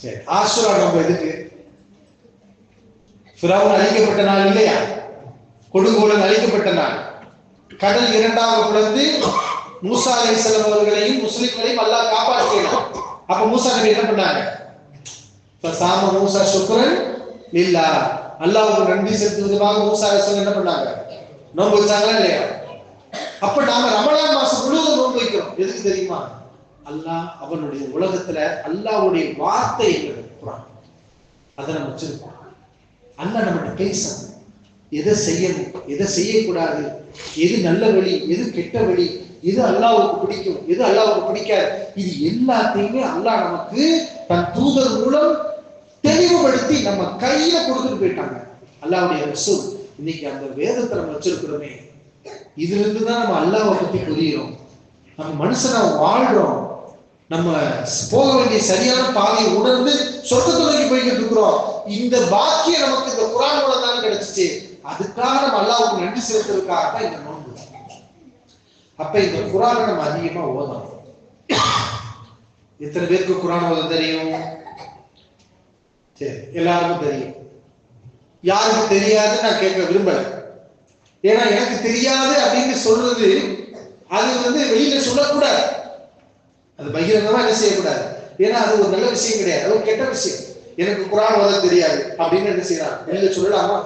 சரி, ஆஷுரா நோன்பு எதுக்கு? ஃபிரௌன் அழிக்கப்பட்ட நாள் இல்லையா? கொடுங்கோலன் அழிக்கப்பட்ட நாள். கடல் இரண்டாக பிளந்து மூசா அலைஹிஸ்ஸலாம் அவர்களையும் முஸ்லிம்களையும் அல்லாஹ் காப்பாற்றினார். அப்ப மூசா நபி என்ன பண்ணாங்க? ஃபஸாம மூசா ஷுக்ரன் லில்லாஹ் அல்லாஹ்வுக்கு நன்றி செலுத்துவதற்காக மூசா அலைஹிஸ்ஸலாம் என்ன பண்ணாங்க? நோன்பு வச்சாங்களா இல்லையா? அப்ப நாம ரமலான் மாசம் முழுவதும் நோன்பு வைக்கிறோம். எதுக்கு தெரியுமா? அல்லாஹ் அவனுடைய உலகத்துல அல்லாஹ்வுடைய வார்த்தை என்கிறது குர்ஆன். அதை நம்ம வச்சிருக்கோம். அல்லாஹ் நம்மகிட்ட பேசணும். எதை செய்யணும், எதை செய்யக்கூடாது, எது நல்ல வழி, எது கெட்ட வழி, எது அல்லாஹ்வுக்கு பிடிக்கும், எது அல்லாஹ்வுக்கு பிடிக்காது, இது எல்லாத்தையுமே அல்லாஹ் நமக்கு தன் தூதர் மூலம் தெளிவுபடுத்தி நம்ம கையில கொடுத்துட்டு போயிட்டாங்க. அல்லாஹ்வுடைய ரசூல். இன்னைக்கு அந்த வேதத்தை நம்ம வச்சிருக்கிறோமே, இதுல இருந்து தான் நம்ம அல்லாஹ்வை பத்தி புரிகிறோம். நம்ம மனுஷனா வாழ்றோம். நம்ம போக வேண்டிய சரியான பாதையை உணர்ந்து சொர்க்கத்தை நோக்கி போய்கிட்டு இருக்கிறோம். இந்த பாக்கியம் நமக்கு இந்த குர்ஆன் மூலம் தான் கிடைச்சிச்சு. அதுக்காக நம்ம அல்லாஹ்வுக்கு நன்றி செலுத்துறதுக்காக தான் இந்த நோன்பு. அப்ப இந்த குர்ஆனை நம்ம அதிகமா ஓதணும். எத்தனை பேருக்கு குர்ஆன் ஓத தெரியும்? சரி, எல்லாருக்கும் தெரியும். யாருக்கு தெரியாது நான் கேட்க விரும்பல. ஏன்னா எனக்கு தெரியாது அப்படின்னு சொல்றது அது வெளியில சொல்லக்கூடாது. அது பகிரங்கமா என்ன செய்யக்கூடாது. ஏன்னா அது ஒரு நல்ல விஷயம் கிடையாது, அது ஒரு கெட்ட விஷயம். எனக்கு குர்ஆன் ஓத தெரியாது அப்படின்னு என்ன செய்யலாம்? வெளியில சொல்லலாமா?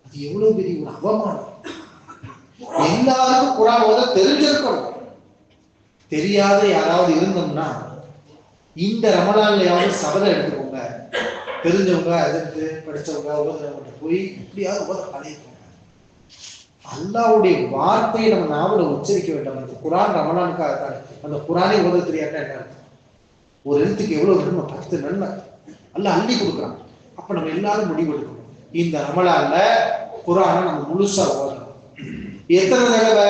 அது எவ்வளவு பெரிய ஒரு அவமானம். எல்லாருக்கும் குர்ஆன் ஓத தெரிஞ்சிருக்கணும். தெரியாத யாராவது இருந்தோம்னா இந்த ரமலான்லயாவது சபதம் எடுத்துக்கோங்க. தெரிஞ்சவங்க, அதற்கு படிச்சவங்க, ஓதுறவங்க போய் இப்படியாவது ஓத பழகிக்கோங்க. அல்லாஹ்வுடைய வார்த்தையை நம்ம நாவல உச்சரிக்க வேண்டாம். அந்த குர்ஆன் ரமலானுக்காக தான். அந்த குர்ஆனை ஓத தெரியாட்டா என்ன அர்த்தம்? ஒரு எழுத்துக்கு எவ்வளவு நன்மை? 10 நன்மை அல்லாஹ் அள்ளி கொடுக்குறான். அப்ப நம்ம எல்லாரும் முடிவெடுக்கணும். இந்த ரமலான்ல குர்ஆனை நம்ம முழுசா ஓதணும். எத்தனை தடவை?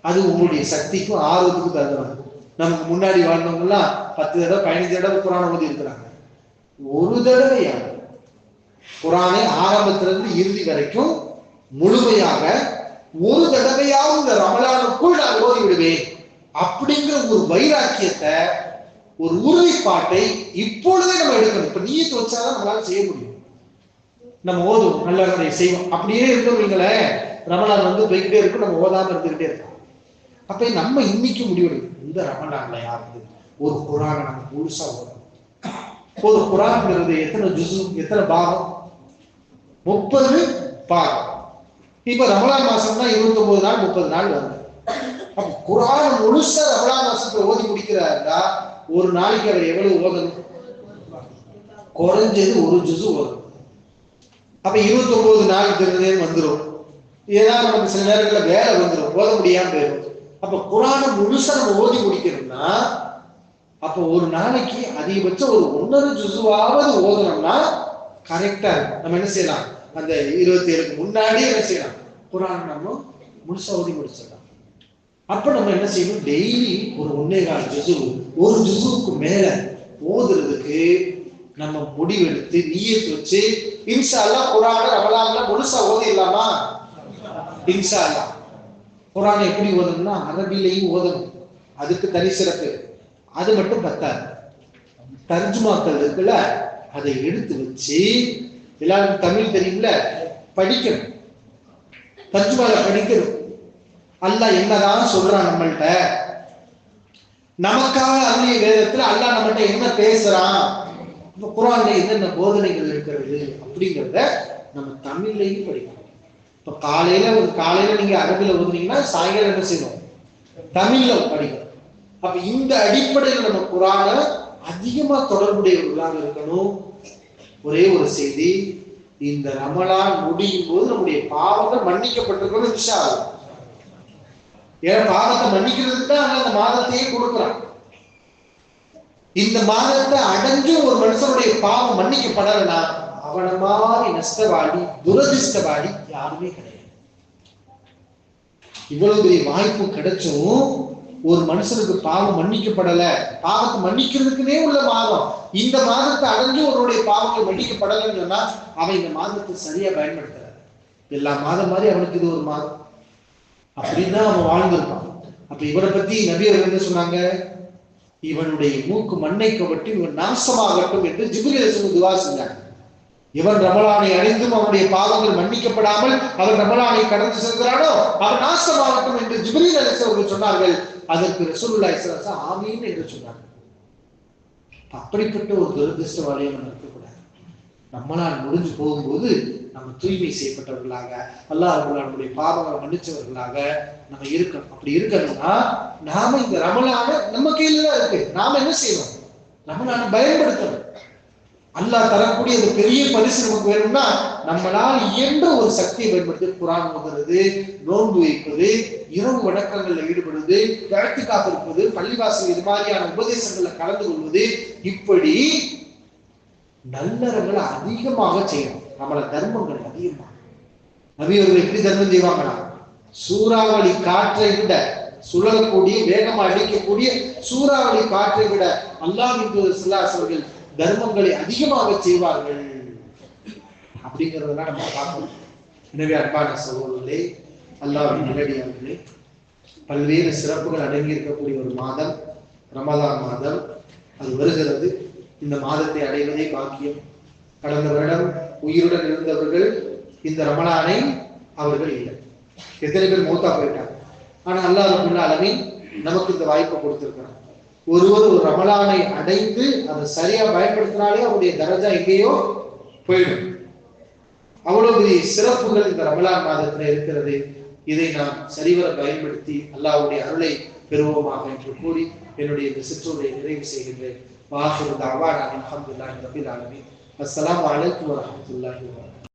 அது உங்களுடைய சக்திக்கும் ஆர்வத்துக்கும் தகுந்தது. நமக்கு முன்னாடி வாழ்ந்தவங்க எல்லாம் 10 தடவை 15 தடவை குர்ஆனை ஓதி இருக்கிறாங்க. ஒரு தடவையா குர்ஆனை ஆரம்பத்திலிருந்து இறுதி வரைக்கும் முழுமையாக ஒரு தடவையாவது இந்த ரமலானுக்குள் நான் ஓதி விடுவேன் அப்படிங்கிற ஒரு வைராக்கியத்தை, ஒரு உறுதிப்பாட்டை இப்பொழுதே நம்ம எடுக்கணும். இப்ப நீயத்து வச்சாதான் நம்மளால செய்ய முடியும். நம்ம ஓதுவோம், நல்ல வேலையை செய்வோம். அப்படியே இருக்கவங்களேன் ரமலான் போய்கிட்டே இருக்கும், நம்ம ஓதாம இருந்துகிட்டே இருக்கோம். அப்ப நம்ம இன்னைக்கு முடிவெடுக்கணும். இந்த ரமலான்ல யாருக்கு ஒரு குர்ஆனை நம்ம முழுசா ஓதணும். ஒரு குர்ஆன்ங்கிறது எத்தனை ஜுஸு, எத்தனை பாகம்? 30 பாகம். இப்ப ரமலான் மாசம்னா 29 நாள் 30 நாள் வருது. அப்ப குர்ஆன் முழுசா ரமலான் மாசத்துல ஓதி முடிக்கிறாருன்னா ஒரு நாளைக்கு அவர் எவ்வளவு ஓதணும்? குறைஞ்சது ஒரு ஜுஸு ஓதணும். அப்ப 29 நாள் வந்துடும். ஏதாவது நமக்கு சில நேரங்களில் வேலை வந்துடும், ஓத முடியாம போயிடும். அப்ப குர்ஆனை முழுசா நம்ம ஓதி முடிக்கணும்னா அப்ப ஒரு நாளைக்கு அதிகபட்சம் ஒரு 1.5 ஜுஸுவாவது ஓதணும்னா கரெக்டா இருக்கும். நம்ம என்ன செய்யலாம்? அந்த 27க்கு முன்னாடியே என்ன செய்யலாம்? குர்ஆன் நம்ம முழுசா ஓதி முடிச்சிடலாம். அப்ப நம்ம என்ன செய்யணும்? டெய்லி ஒரு 1.25 ஜுஸு, ஒரு ஜுஸுக்கு மேல ஓதுறதுக்கு நம்ம முடிவெடுத்து நியத் வச்சு இன்ஷா அல்லாஹ் குர்ஆனை ரமலான்ல முழுசா ஓதிடலாமா? இன்ஷா அல்லாஹ். குர்ஆனை எப்படி ஓதணும்னா அரபிலையும் ஓதணும், அதுக்கு தனி சிறப்பு. அது மட்டும் பத்தாது, தர்ஜுமாக்கள் இருக்குல்ல, அதை எடுத்து வச்சு எல்லாருக்கும் தமிழ் தெரியும்ல, படிக்கணும், தர்ஜுமால படிக்கணும். அல்லாஹ் என்னதான் சொல்றான் நம்மள்ட்ட, நமக்காக அருளிய வேதத்துல அல்லாஹ் நம்மகிட்ட என்ன பேசுறான், குர்ஆன்ல என்னென்ன போதனைகள் இருக்கிறது அப்படிங்கிறத நம்ம தமிழ்லையும் படிக்கணும். இப்ப காலையில நீங்க அரபில ஓதுனீங்கன்னா சாயங்காலம் என்ன செய்யணும், தமிழ்ல படிக்கணும். அப்ப இந்த அடிப்படையில் நம்ம குர்ஆன அதிகமா தொடர்புடையவர்களாக இருக்கணும். ஒரே ஒரு செய்தி, இந்த ரமலான் முடியும் போது நம்முடைய பாவங்கள் மன்னிக்கப்பட்டிருக்கணும் இன்ஷா அல்லாஹ். ஏன்னா பாவத்தை மன்னிக்கிறதுக்கு தான் அந்த மாதத்தையே கொடுக்குறான். இந்த மாதத்தை அடைஞ்சு ஒரு மனுஷனுடைய பாவம் மன்னிக்கப்படலைன்னா அவன மாதிரி நஷ்டவாடி துரதிர்ஷ்டவாடி யாருமே கிடையாது. இவ்வளவு பெரிய வாய்ப்பு கிடைச்சும் ஒரு மனுஷனுக்கு பாவம் மன்னிக்கப்படல, பாவத்தை மன்னிக்கிறதுக்குனே உள்ள மாதம், இந்த மாதத்தை அடைஞ்சு ஒருவருடைய பாவங்கள் மன்னிக்கப்படலைன்னு சொன்னா அவன் இந்த மாதத்தை சரியா பயன்படுத்துற. எல்லா மாதம் மாதிரி அவனுக்கு இது ஒரு மாதம் அப்படின்னு தான் அவன் வாழ்ந்திருப்பான். அப்ப இவரை பத்தி நபி அவர்கள் என்ன சொன்னாங்க, இவனுடைய மூக்கு மண்ணை கவட்டி இவன் நாசமாகட்டும் என்று ஜிப்ரீல் அலைஹிஸ்ஸலாம் துஆ செஞ்சாங்க. இவன் ரமலானை அடைந்தும் அவனுடைய பாவங்கள் மன்னிக்கப்படாமல் அவன் ரமலானை கடந்து செல்கிறானோ அவன் நாசமாகட்டும் என்று ஜிப்ரீல் அலைஹிஸ்ஸலாம் சொன்னார்கள். அதற்கு ரசூலுல்லாஹி ஸல்லல்லாஹு அலைஹி வஸல்லம் ஆமீன் என்று சொன்னார்கள். அப்படிப்பட்ட ஒரு துரதிர்ஷ்டவாளியை நம்ம இருக்கக்கூடாது. ரமலான் முடிஞ்சு போகும்போது நம்ம தூய்மை செய்யப்பட்டவர்களாக, அல்லாஹ் நம்முடைய பாவங்களை மன்னிச்சவர்களாக நம்ம இருக்கணும். அப்படி இருக்கணும்னா நாம இந்த ரமலான நம்ம கையில தான் இருக்கு. நாம என்ன செய்யணும், ரமலானை பயன்படுத்தணும். அல்லாஹ் தரக்கூடிய அந்த பெரிய பரிசு நமக்கு வேணும்னா நம்மளால் இயன்ற ஒரு சக்தியை பயன்படுத்தி குர்ஆன் ஓதுறது, நோன்பு வைப்பது, இரவு வணக்கங்கள்ல ஈடுபடுவது, இஅ்திகாஃப் இருப்பது, பள்ளிவாசல் இது மாதிரியான உபதேசங்கள்ல கலந்து கொள்வது, இப்படி நல்லறங்களை அதிகமாக செய்யணும். நம்மள தர்மங்கள் அதிகமாக. நபி அவர்கள் எப்படி தர்மம் செய்வாங்களா, சூறாவளி காற்றை விட சுழலக்கூடிய வேகமா அடிக்கக்கூடிய சூறாவளி காற்றை விட அல்லாஹ்வின் தூதர் ஸல்லல்லாஹு அலைஹி வஸல்லம் தர்மங்களை அதிகமாக செய்வார்கள் அப்படிங்கிறதெல்லாம் நம்ம பார்க்கணும். எனவே அன்பான சகோதரர்களே, அல்லாஹ்வின் நல்லடியார்களே, பல்வேறு சிறப்புகள் அடங்கி இருக்கக்கூடிய ஒரு மாதம் ரமலான் மாதம் அது வருகிறது. இந்த மாதத்தை அடைவதே பாக்கியம். கடந்த வருடம் உயிருடன் இருந்தவர்கள் இந்த ரமலானை அவர்கள் இல்லை, எத்தனை பேர் மௌத்தா போயிட்டாங்க. ஆனா அல்லாஹ் ரப்பல் ஆலமீன் நமக்கு இந்த வாய்ப்பை கொடுத்திருக்கிறார். ஒருவர் ஒரு ரமலானை அடைந்து அதை சரியா பயன்படுத்தினாலே அவருடைய தரஜா எங்கேயோ போயிடும். அவ்வளவு பெரிய சிறப்புகள் இந்த ரமலான் மாதத்துல இருக்கிறது. இதை நாம் சரிவர பயன்படுத்தி அல்லாஹ்வுடைய அருளை பெறுவோமாக என்று கூறி என்னுடைய இந்த சிற்றுரையை நிறைவு செய்கின்றேன். வாஹிரு தஅவானா அல்ஹம்துலில்லாஹி ரப்பில் ஆலமீன். அஸ்ஸலாமு அலைக்கும் வரஹ்மத்துல்லாஹி வபரகாத்துஹு.